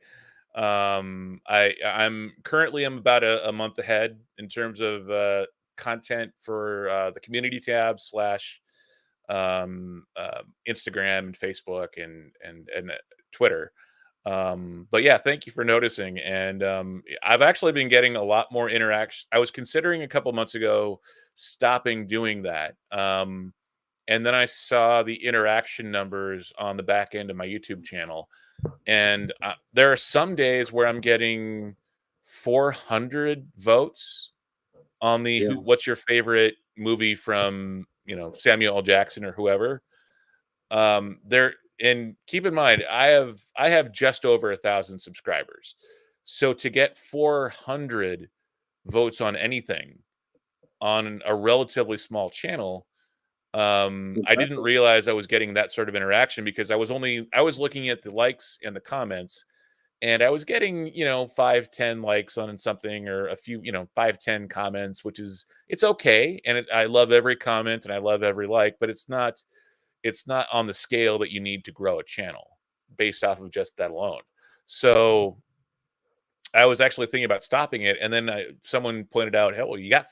I'm about a month ahead in terms of content for the community tab slash Instagram and Facebook and Twitter. But yeah, thank you for noticing. And I've actually been getting a lot more interaction. I was considering a couple months ago stopping doing that. And then I saw the interaction numbers on the back end of my YouTube channel, and there are some days where I'm getting 400 votes on the Yeah. what's your favorite movie from Samuel L. Jackson or whoever. There and keep in mind, I have just over 1,000 subscribers, so to get 400 votes on anything on a relatively small channel, I didn't Exactly. realize I was getting that sort of interaction because I was looking at the likes and the comments, and I was getting 5, 10 likes on something, or a few 5, 10 comments, which is it's okay, and I love every comment and I love every like, but it's not on the scale that you need to grow a channel based off of just that alone. So I was actually thinking about stopping it, and then someone pointed out, "Hey, well, you got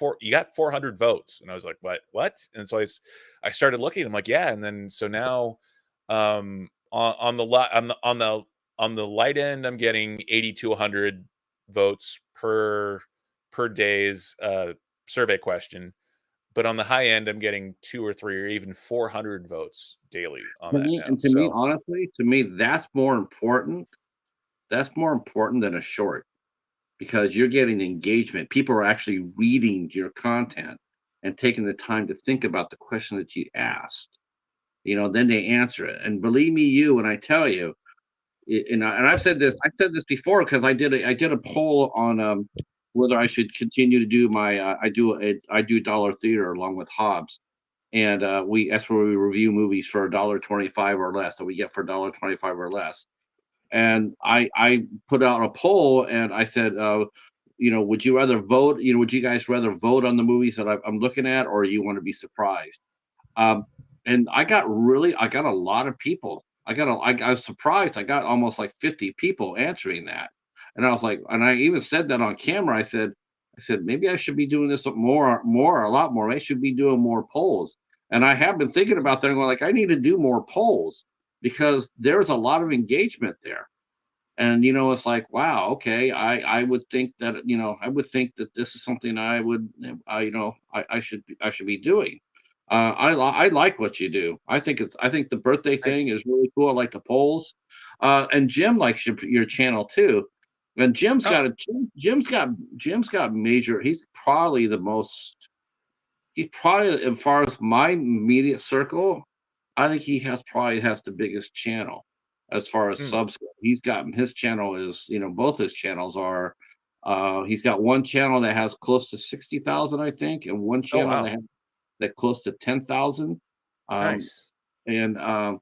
400 votes," and I was like, "What?" And so I started looking. I'm like, "Yeah," and then so now, on the lot on the light end, I'm getting 80 to 100 votes per day's survey question, but on the high end, I'm getting 2 or 3 or even 400 votes daily on To that me, now. and to me, So honestly, to me, that's more important. That's more important than a short because you're getting engagement. People are actually reading your content and taking the time to think about the question that you asked. Then they answer it. And believe me, when I tell you, and I've said this before because I did a poll on whether I should continue to do my I do dollar theater along with Hobbs, and that's where we review movies for $1.25 or less that we get for $1.25 or less. And I put out a poll and I said, would you rather vote? Would you guys rather vote on the movies that I'm looking at, or you want to be surprised? Um, and I got a lot of people. I was surprised. I got almost like 50 people answering that. And I was like, and I even said that on camera. I said, maybe I should be doing this a lot more. I should be doing more polls. And I have been thinking about that and going like, I need to do more polls because there's a lot of engagement there. And it's like, wow, okay, I would think that this is something I should be doing. I like what you do. I think the birthday thank thing is really cool. I like the polls. And Jim likes your channel too. And oh Jim's got major. He's probably, as far as my immediate circle, I think he probably has the biggest channel as far as mm, subs go. He's gotten his channel is, both his channels are. He's got one channel that has close to 60,000, I think, and one Oh, channel wow. that close to 10,000. Um, Nice. and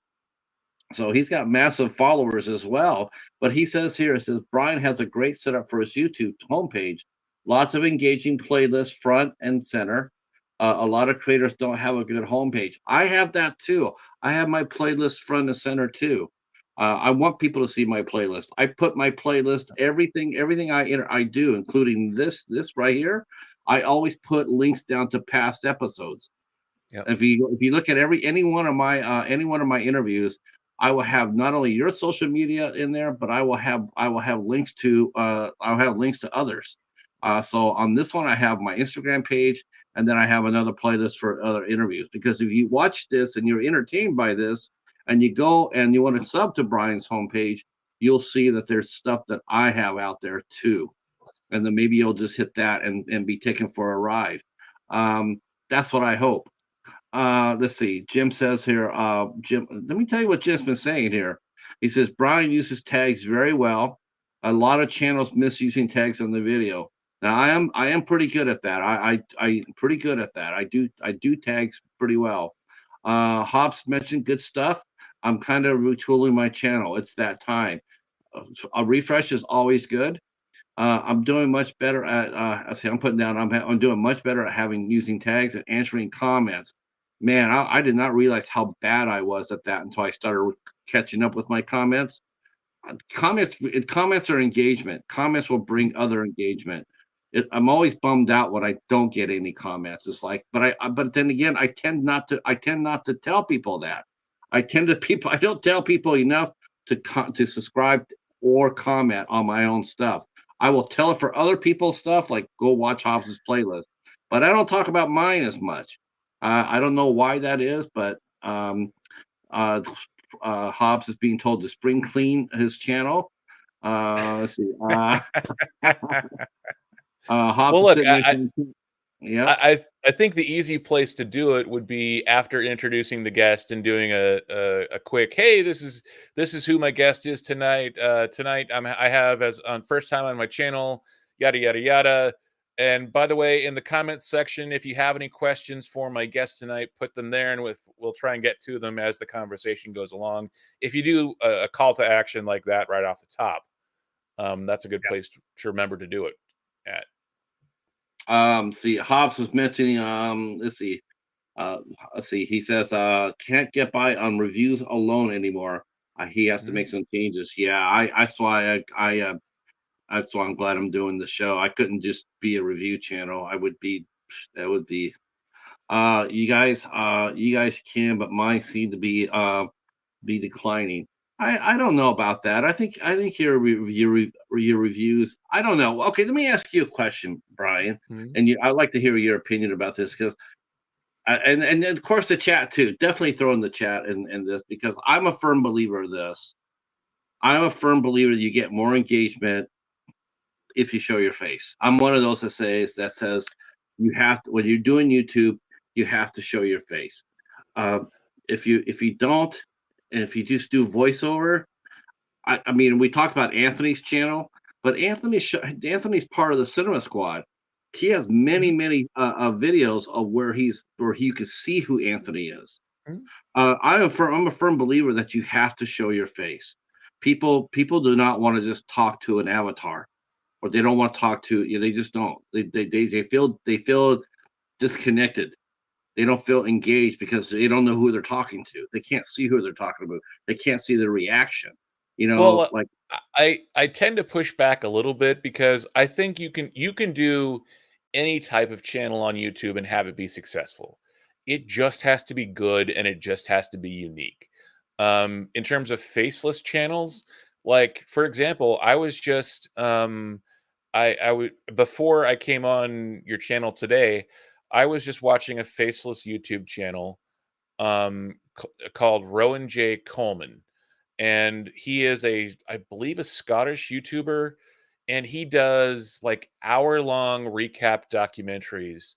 So he's got massive followers as well. But he says here, it says Brian has a great setup for his YouTube homepage. Lots of engaging playlists front and center. A lot of creators don't have a good homepage. I have that too. I have my playlist front and center too. I want people to see my playlist. I put my playlist, everything I do, including this right here. I always put links down to past episodes. Yep. If you look at any one of my interviews, I will have not only your social media in there, but I will have links to I'll have links to others. So on this one, I have my Instagram page, and then I have another playlist for other interviews. Because if you watch this and you're entertained by this, and you go and you want to sub to Brian's homepage, you'll see that there's stuff that I have out there too, and then maybe you'll just hit that and be taken for a ride. That's what I hope. Let's see. Jim says here, Jim, let me tell you what Jim's been saying here. He says Brian uses tags very well. A lot of channels miss using tags on the video. Now I am pretty good at that. I'm pretty good at that. I do tags pretty well. Hobbs mentioned good stuff. I'm kind of retooling my channel. It's that time. A refresh is always good. I'm doing much better at. I see. I'm putting down. I'm doing much better at using tags and answering comments. Man, I did not realize how bad I was at that until I started catching up with my comments. Comments are engagement. Comments will bring other engagement. I'm always bummed out when I don't get any comments. It's like, but then again, I tend not to tell people that. I don't tell people enough to subscribe or comment on my own stuff. I will tell it for other people's stuff, like go watch Hobbs's playlist, but I don't talk about mine as much. I don't know why that is, but uh, Hobbs is being told to spring clean his channel. Let's see. Hobbs Well, is look, sitting there saying, "Yep, I think the easy place to do it would be after introducing the guest and doing a quick, hey, this is who my guest is tonight. Tonight I have as on first time on my channel, yada yada yada. And by the way, in the comments section, if you have any questions for my guest tonight, put them there, and we'll try and get to them as the conversation goes along. If you do a call to action like that right off the top, that's a good place to remember to do it at. See, Hobbs was mentioning, uh, let's see, he says, can't get by on reviews alone anymore. He has to make Mhm. some changes. Yeah, that's why I'm glad I'm doing the show. I couldn't just be a review channel. That would be, you guys can, but mine seem to be declining. I don't know about that. I think your reviews. I don't know. Okay, let me ask you a question, Brian, Mhm. and I'd like to hear your opinion about this because and of course the chat too. Definitely throw in the chat in this because I'm a firm believer of this. I'm a firm believer that you get more engagement if you show your face. I'm one of those that says you have to when you're doing YouTube, you have to show your face. Um, if you don't, and if you just do voiceover, I mean, we talked about Anthony's channel, but Anthony's part of the Cinema Squad. He has many, Mhm. many videos of where you can see who Anthony is. Mhm. I'm a firm believer that you have to show your face. People do not want to just talk to an avatar, or they don't want to talk to you. They just don't. They feel disconnected. They don't feel engaged because they don't know who they're talking to. They can't see who they're talking about. They can't see the reaction. Well, Like I tend to push back a little bit because I think you can do any type of channel on YouTube and have it be successful. It just has to be good and it just has to be unique. In terms of faceless channels, like for example, I was just I would before I came on your channel today, I was just watching a faceless YouTube channel called Rowan J. Coleman, and he is I believe a Scottish YouTuber, and he does like hour-long recap documentaries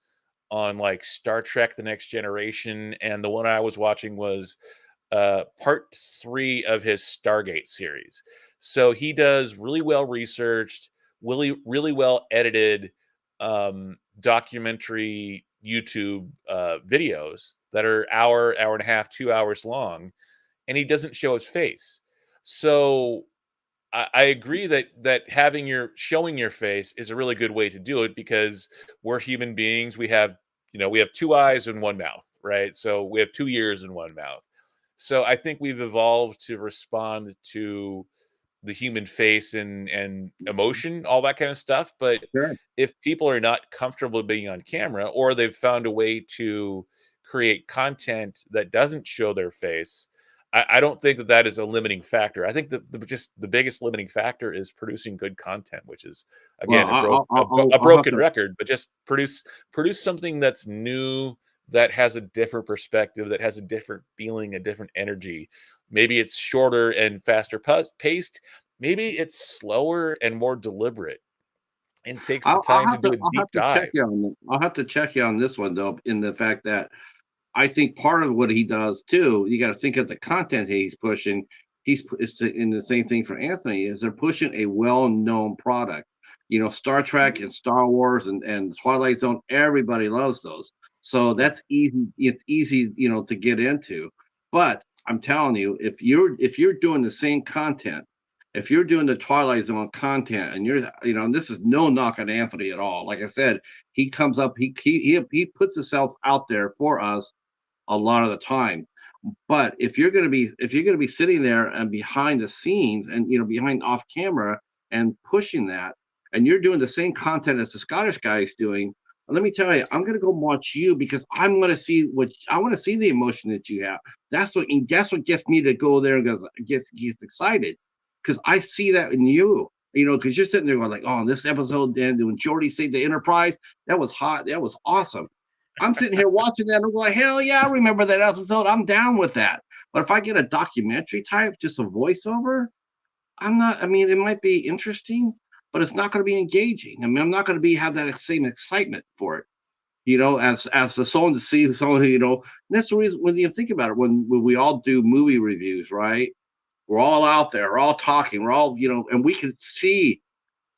on like Star Trek The Next Generation, and the one I was watching was part 3 of his Stargate series. So he does really well researched, really well edited documentary YouTube videos that are hour and a half, 2 hours long, and he doesn't show his face. So I agree that having your showing your face is a really good way to do it because we're human beings. We have two eyes and one mouth, right? So we have two ears and one mouth. So I think we've evolved to respond to the human face and emotion, all that kind of stuff. But Sure. if people are not comfortable being on camera, or they've found a way to create content that doesn't show their face, I don't think that that is a limiting factor. I think just the biggest limiting factor is producing good content, which is Well, again a I'll have broken to. record, but just produce something that's new, that has a different perspective, that has a different feeling, a different energy. Maybe it's shorter and faster paced. Maybe it's slower and more deliberate and takes the time to do a I'll deep have to check dive. you on. I'll have to check you on this one though, in the fact that I think part of what he does too, you got to think of the content he's pushing. It's in the same thing for Anthony is they're pushing a well-known product. Star Trek and Star Wars and Twilight Zone. Everybody loves those, so Yeah. that's easy. It's easy, to get into. But I'm telling you, if you're doing the same content, if you're doing the Twilight Zone content, and and this is no knock on Anthony at all. Like I said, he comes up, he puts himself out there for us a lot of the time. But if you're going to be sitting there and behind the scenes and behind off camera and pushing that, and you're doing the same content as the Scottish guy is doing, let me tell you, I'm going to go watch you because I'm going to see what I want to see the emotion that you have. That's what gets me to go there and gets excited because I see that in you. Because you're sitting there going like, "Oh, this episode, then when Jordy saved the Enterprise, that was hot. That was awesome." I'm sitting here watching that and I'm going, hell yeah, I remember that episode. I'm down with that. But if I get a documentary type, just a voiceover, I'm not. I mean, it might be interesting, but it's not going to be engaging. I mean, I'm not going to be have that same excitement for it. As the someone to see someone who And that's the reason when you think about it. When we all do movie reviews, right? We're all out there, we're all talking, we're all and we can see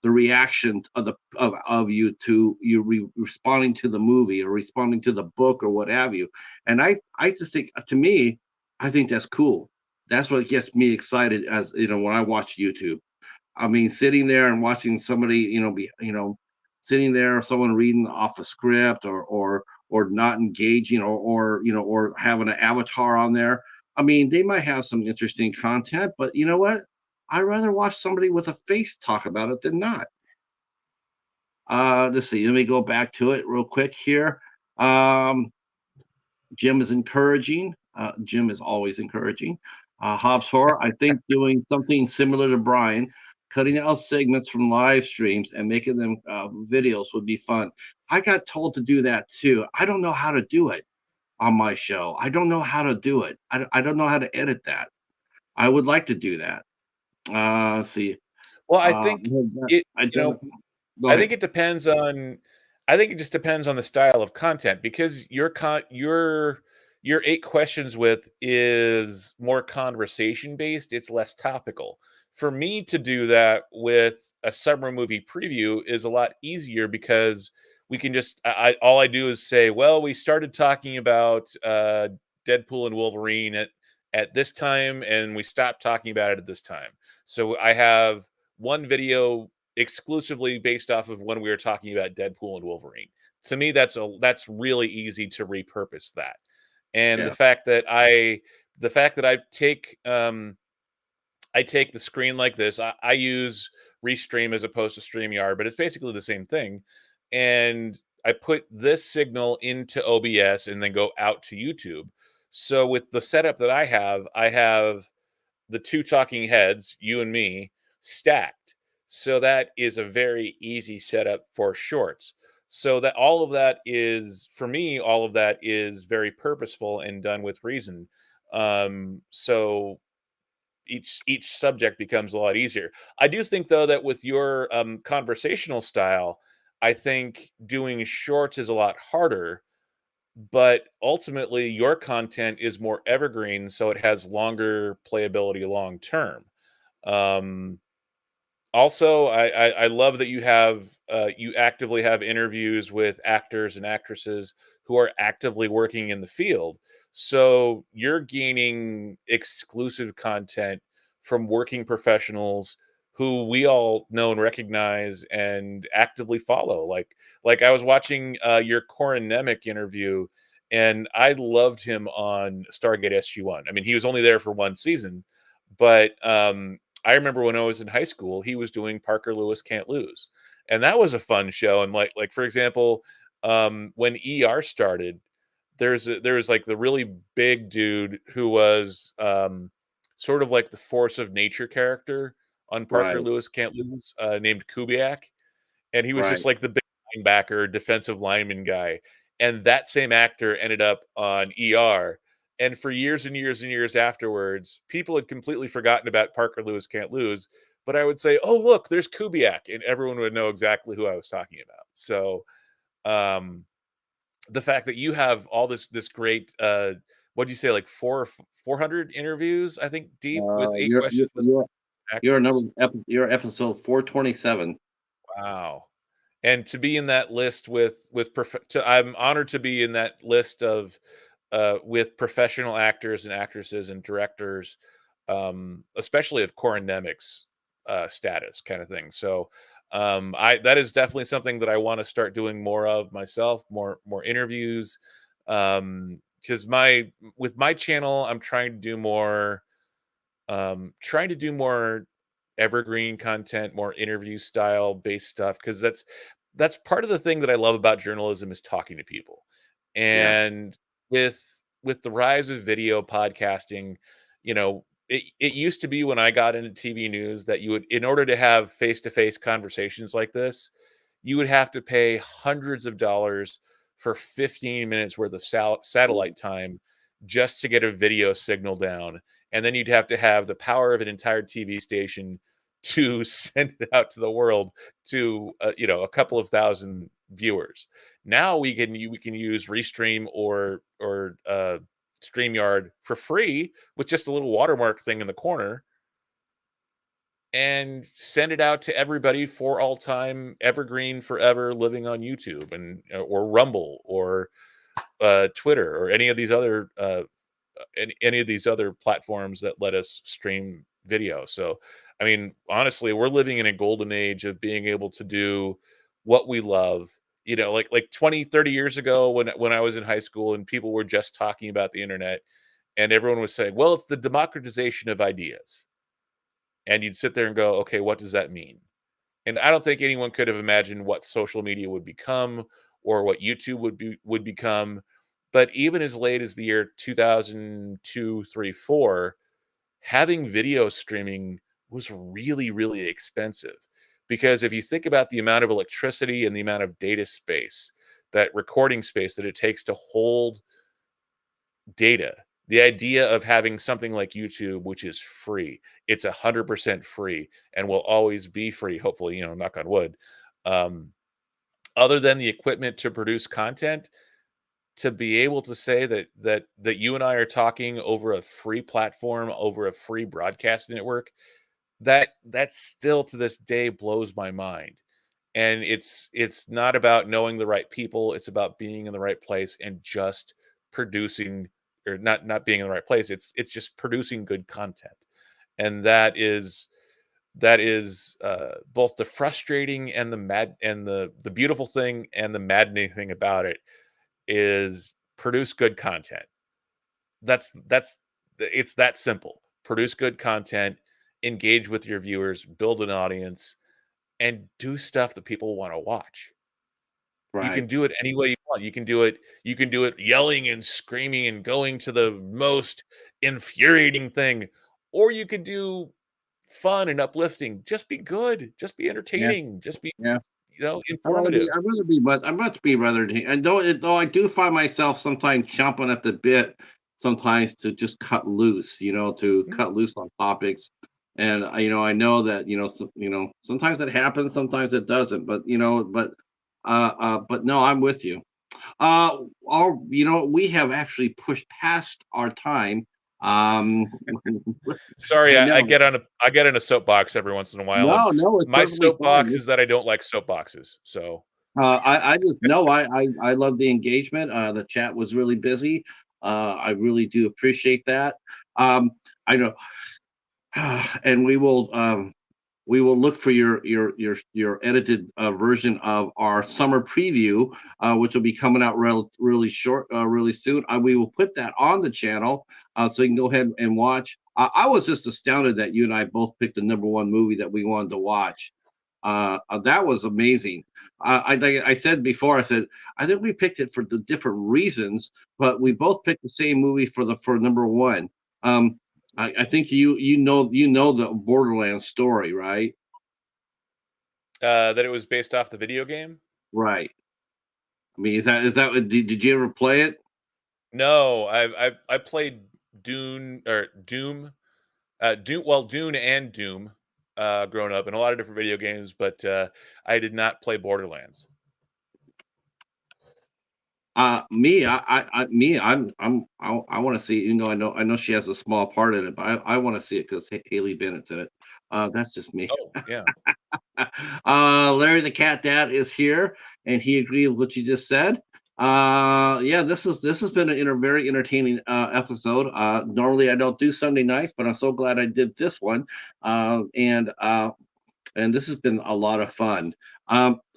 the reaction of you to you responding to the movie or responding to the book or what have you. And I just think, to me, I think that's cool. That's what gets me excited, as when I watch YouTube. I mean, sitting there and watching somebody, sitting there, someone reading off a script, or not engaging, or having an avatar on there. I mean, they might have some interesting content, but you know what? I'd rather watch somebody with a face talk about it than not. Let's see. Let me go back to it real quick here. Um, Jim is encouraging. Jim is always encouraging. Hobbs Horror, I think doing something similar to Brian, cutting out segments from live streams and making them videos would be fun. I got told to do that too. I don't know how to do it on my show. I don't know how to do it. I don't know how to edit that. I would like to do that. Let's see. Well, Uh, it, I you don't, know, go I ahead. think it depends on I think it just depends on the style of content because your 8 questions with is more conversation based, it's less topical. For me to do that with a summer movie preview is a lot easier because we can just all I do is say, "Well, we started talking about Deadpool and Wolverine at this time and we stopped talking about it at this time." So I have one video exclusively based off of when we were talking about Deadpool and Wolverine. To me, that's really easy to repurpose that. And Yeah. the fact that I take the screen like this, I use Restream as opposed to StreamYard, but it's basically the same thing. And I put this signal into OBS and then go out to YouTube. So with the setup that I have the two talking heads, you and me, stacked. So that is a very easy setup for shorts. So that all of that is for me, all of that is very purposeful and done with reason. So each subject becomes a lot easier. I do think though that with your conversational style, I think doing shorts is a lot harder, but ultimately your content is more evergreen, so it has longer playability long term. Um, Also, I love that you actively have interviews with actors and actresses who are actively working in the field. So you're gaining exclusive content from working professionals who we all know and recognize and actively follow. Like I was watching your Corin Nemec interview, and I loved him on Stargate SG-1. I mean, he was only there for one season, but I remember when I was in high school, he was doing Parker Lewis Can't Lose, and that was a fun show. And like for example, when ER started, there was like the really big dude who was sort of like the force of nature character on Parker Right, Lewis Can't Lose, named Kubiak, and he was right. just like the big linebacker, defensive lineman guy. And that same actor ended up on ER. And for years and years and years afterwards, people had completely forgotten about Parker Lewis Can't Lose. But I would say, "Oh, look, there's Kubiak," and everyone would know exactly who I was talking about. So, um, the fact that you have all this great, what do you say, like 400 interviews, I think, deep with eight You're questions with you're actors. you're episode 427. Wow. And to be in that list I'm honored to be in that list of with professional actors and actresses and directors, especially of Corin Nemec's status kind of thing. So I that is definitely something that I want to start doing more of myself, more interviews. Because my with my channel, I'm trying to do more evergreen content, more interview style based stuff, because that's part of the thing that I love about journalism is talking to people. Yeah. And with with the rise of video podcasting, it used to be when I got into TV news that you would, in order to have face-to-face conversations like this, you would have to pay hundreds of dollars for 15 minutes worth of satellite time just to get a video signal down, and then you'd have to have the power of an entire TV station to send it out to the world to a couple of thousand viewers. Now we can use Restream or StreamYard for free with just a little watermark thing in the corner and send it out to everybody for all time, evergreen, forever, living on YouTube and or Rumble or Twitter or any of these other platforms that let us stream video. So, I mean, honestly, we're living in a golden age of being able to do what we love. Like 20, 30 years ago when I was in high school and people were just talking about the internet and everyone was saying, "Well, it's the democratization of ideas." And you'd sit there and go, "Okay, what does that mean?" And I don't think anyone could have imagined what social media would become or what YouTube would become. But even as late as the year 2002, 3, 4, having video streaming was really, really expensive. Because if you think about the amount of electricity and the amount of data space, that recording space that it takes to hold data, the idea of having something like YouTube, which is free, it's 100% free and will always be free, hopefully, knock on wood. Um, Other than the equipment to produce content, to be able to say that you and I are talking over a free platform, over a free broadcast network, that still to this day blows my mind. And it's not about knowing the right people, it's about being in the right place and just producing, or not being in the right place, it's just producing good content. And that is both the frustrating and the mad and the beautiful thing and the maddening thing about it is produce good content. That's it's that simple. Produce good content, engage with your viewers, build an audience, and do stuff that people want to watch. You Right. can do it any way you want. You can do it yelling and screaming and going to the most infuriating thing, or you could do fun and uplifting. Just be good. Just be Yeah. entertaining. Just be, Yeah. informative. I'd rather be rather than, and though I do find myself sometimes chomping at the bit sometimes to just cut loose, to Mhm. cut loose on topics. And I know that, sometimes it happens, sometimes it doesn't, but no, I'm with you. We have actually pushed past our time. Um, Sorry, I I know. get on a soapbox every once in a while, and No, it's my perfectly soapbox fine. is that I don't like soapboxes. So I just no, I love the engagement. The chat was really busy. I really do appreciate that. I know, and we will look for your edited version of our summer preview, which will be coming out really soon. We will put that on the channel, so you can go ahead and watch. I was just astounded that you and I both picked the number one movie that we wanted to watch. That was amazing. Like I said before, I said I think we picked it for the different reasons, but we both picked the same movie for number one. Um, I think you know the Borderlands story, right? that it was based off the video game. Right. I mean, did you ever play it? No, I played Dune or Doom, Dune and Doom, growing up in a lot of different video games, but I did not play Borderlands. Me, I want to see. You know, I know she has a small part in it, but I want to see it because Haley Bennett's in it. That's just me. Oh yeah, Larry the Cat Dad is here, and he agreed with what you just said. Yeah, this has been very entertaining episode. Normally I don't do Sunday nights, but I'm so glad I did this one. And this has been a lot of fun.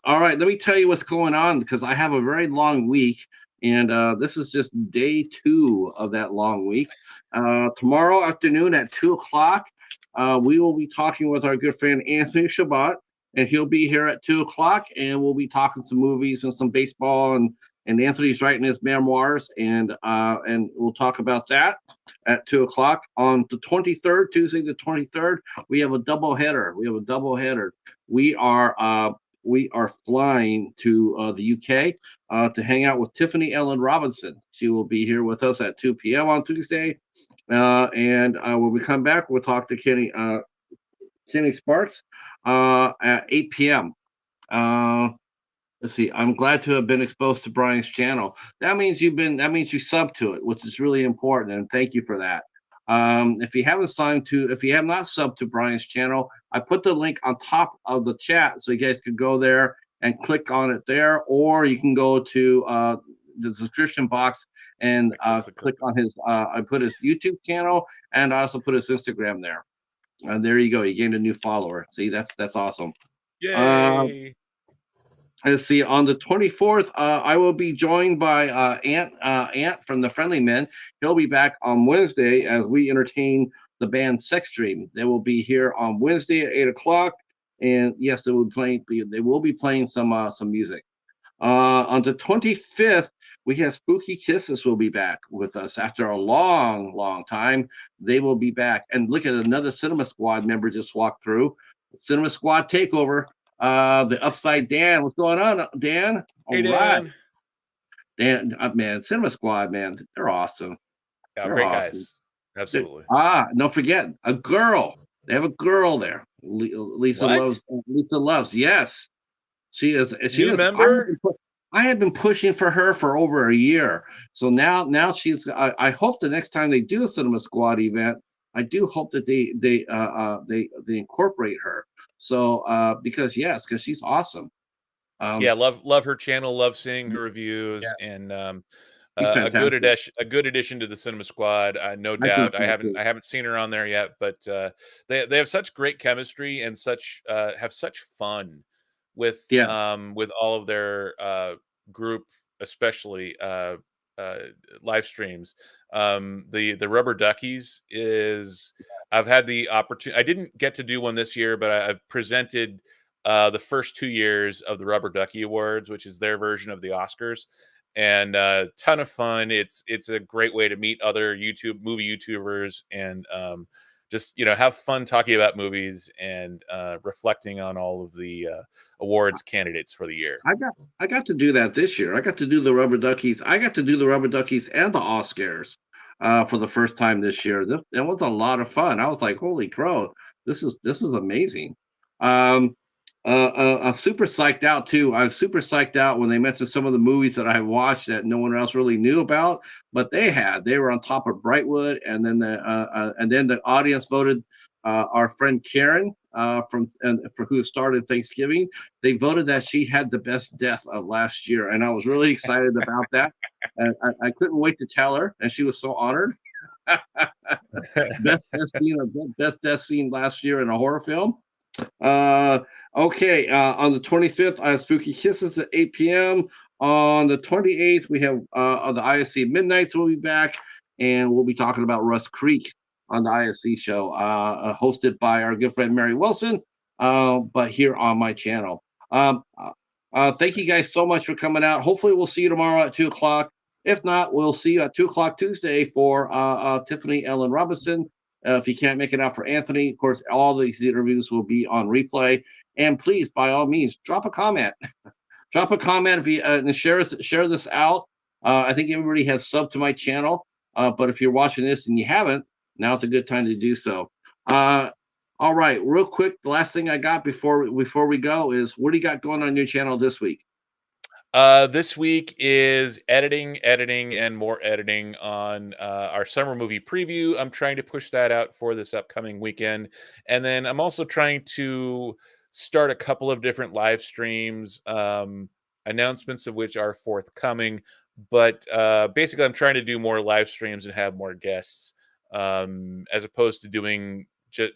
All right, let me tell you what's going on because I have a very long week, and this is just day two of that long week. Tomorrow afternoon at 2 o'clock, we will be talking with our good friend Anthony Shabbat, and he'll be here at 2 o'clock, and we'll be talking some movies and some baseball, and Anthony's writing his memoirs, and we'll talk about that at 2 o'clock on the 23rd, Tuesday the 23rd. We have a double header. We are flying to the UK to hang out with Tiffany Ellen Robinson. She will be here with us at 2 p.m. on Tuesday. And when we come back, we'll talk to Kenny Sparks at 8 p.m. Uh, let's see. I'm glad to have been exposed to Brian's channel. That means you sub to it, which is really important, and thank you for that. If you have not subbed to Brian's channel, I put the link on top of the chat so you guys can go there and click on it there, or you can go to the description box and click on his. I put his YouTube channel and I also put his Instagram there. And there you go. You gained a new follower. See, that's awesome. Uh, yay! Let's see. On the 24th, I will be joined by Ant from the Friendly Men. He'll be back on Wednesday as we entertain the band Sex Dream. They will be here on Wednesday at 8 o'clock, and yes, they will be playing some music. On the 25th, we have Spooky Kisses will be back with us after a long time. They will be back, and look at another Cinema Squad member just walked through. Cinema Squad takeover. The Upside Dan. What's going on, Dan? Hey All right, Dan, Dan. Man, Cinema Squad, man, they're awesome. yeah, They're great awesome. guys, absolutely. Don't forget a girl. They have a girl there. What? Lisa loves. Yes, she is. She New is. member? I have been pushing for her for over a year. So now she's. I hope the next time they do a Cinema Squad event, I do hope that they incorporate her. So because she's awesome. Yeah, Um, love her channel, love seeing her yeah, reviews, and she's fantastic. a good addition to the Cinema Squad, no I think doubt. so too. I haven't seen her on there yet, but they have such great chemistry and such have such fun Yeah, with all of their group, especially uh, live streams. The Rubber Duckies is I've had the opportunity. I didn't get to do one this year, but I've presented the first 2 years of the Rubber Ducky Awards, which is their version of the Oscars, and ton of fun. It's a great way to meet other movie YouTubers and just have fun talking about movies and reflecting on all of the awards candidates for the year. I got to do that this year. I got to do the Rubber Duckies. I got to do the Rubber Duckies and the Oscars for the first time this year. It was a lot of fun. I was like, holy crow, this is amazing. Um, I'm super psyched out too. I'm super psyched out when they mentioned some of the movies that I watched that no one else really knew about, but they had. They were on top of Brightwood, and then the audience voted our friend Karen for who started Thanksgiving. They voted that she had the best death of last year, and I was really excited about that. And I couldn't wait to tell her, and she was so honored. Best death scene last year in a horror film. Uh, okay, on the 25th, I have Spooky Kisses at 8 p.m. On the 28th, we have the ISC Midnights will be back, and we'll be talking about Rust Creek on the ISC show, hosted by our good friend Mary Wilson, but here on my channel. Thank you guys so much for coming out. Hopefully, we'll see you tomorrow at 2 o'clock. If not, we'll see you at 2 o'clock Tuesday for Tiffany Ellen Robinson. If you can't make it out for Anthony, of course, all these interviews will be on replay. And please, by all means, drop a comment. Drop a comment if you and share this out. I think everybody has subbed to my channel, but if you're watching this and you haven't, now's a good time to do so. All right, real quick, the last thing I got before we go is, what do you got going on your channel this week? This week is editing, and more editing on our summer movie preview. I'm trying to push that out for this upcoming weekend. And then I'm also trying to start a couple of different live streams, announcements of which are forthcoming. But basically, I'm trying to do more live streams and have more guests, as opposed to doing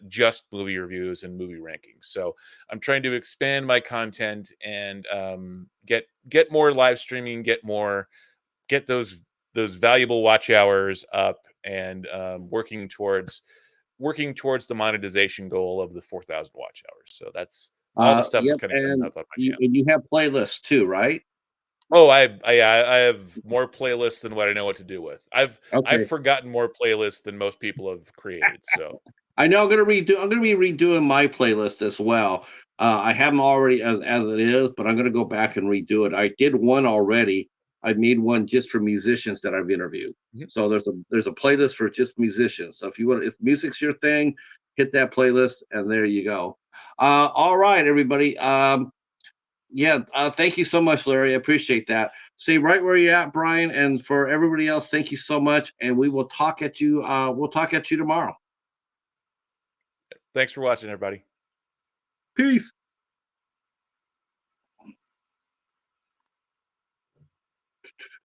just movie reviews and movie rankings. So I'm trying to expand my content and get more live streaming, get those valuable watch hours up, and working towards the monetization goal of the 4,000 watch hours. So that's all the stuff that's Yep, kind of coming and up on my channel. you have playlists too, right? Oh, I have more playlists than what I know what to do with. I've Okay. forgotten more playlists than most people have created. So I know I'm gonna be redoing my playlist as well. I have them already as it is, but I'm gonna go back and redo it. I did one already. I made one just for musicians that I've interviewed. mhm. So there's a playlist for just musicians. So if you want, if music's your thing, hit that playlist, and there you go. All right, everybody. Yeah, thank you so much, Larry. I appreciate that. Stay right where you're at, Brian, and for everybody else, thank you so much. And we will talk at you. We'll talk at you tomorrow. Thanks for watching, everybody. Peace.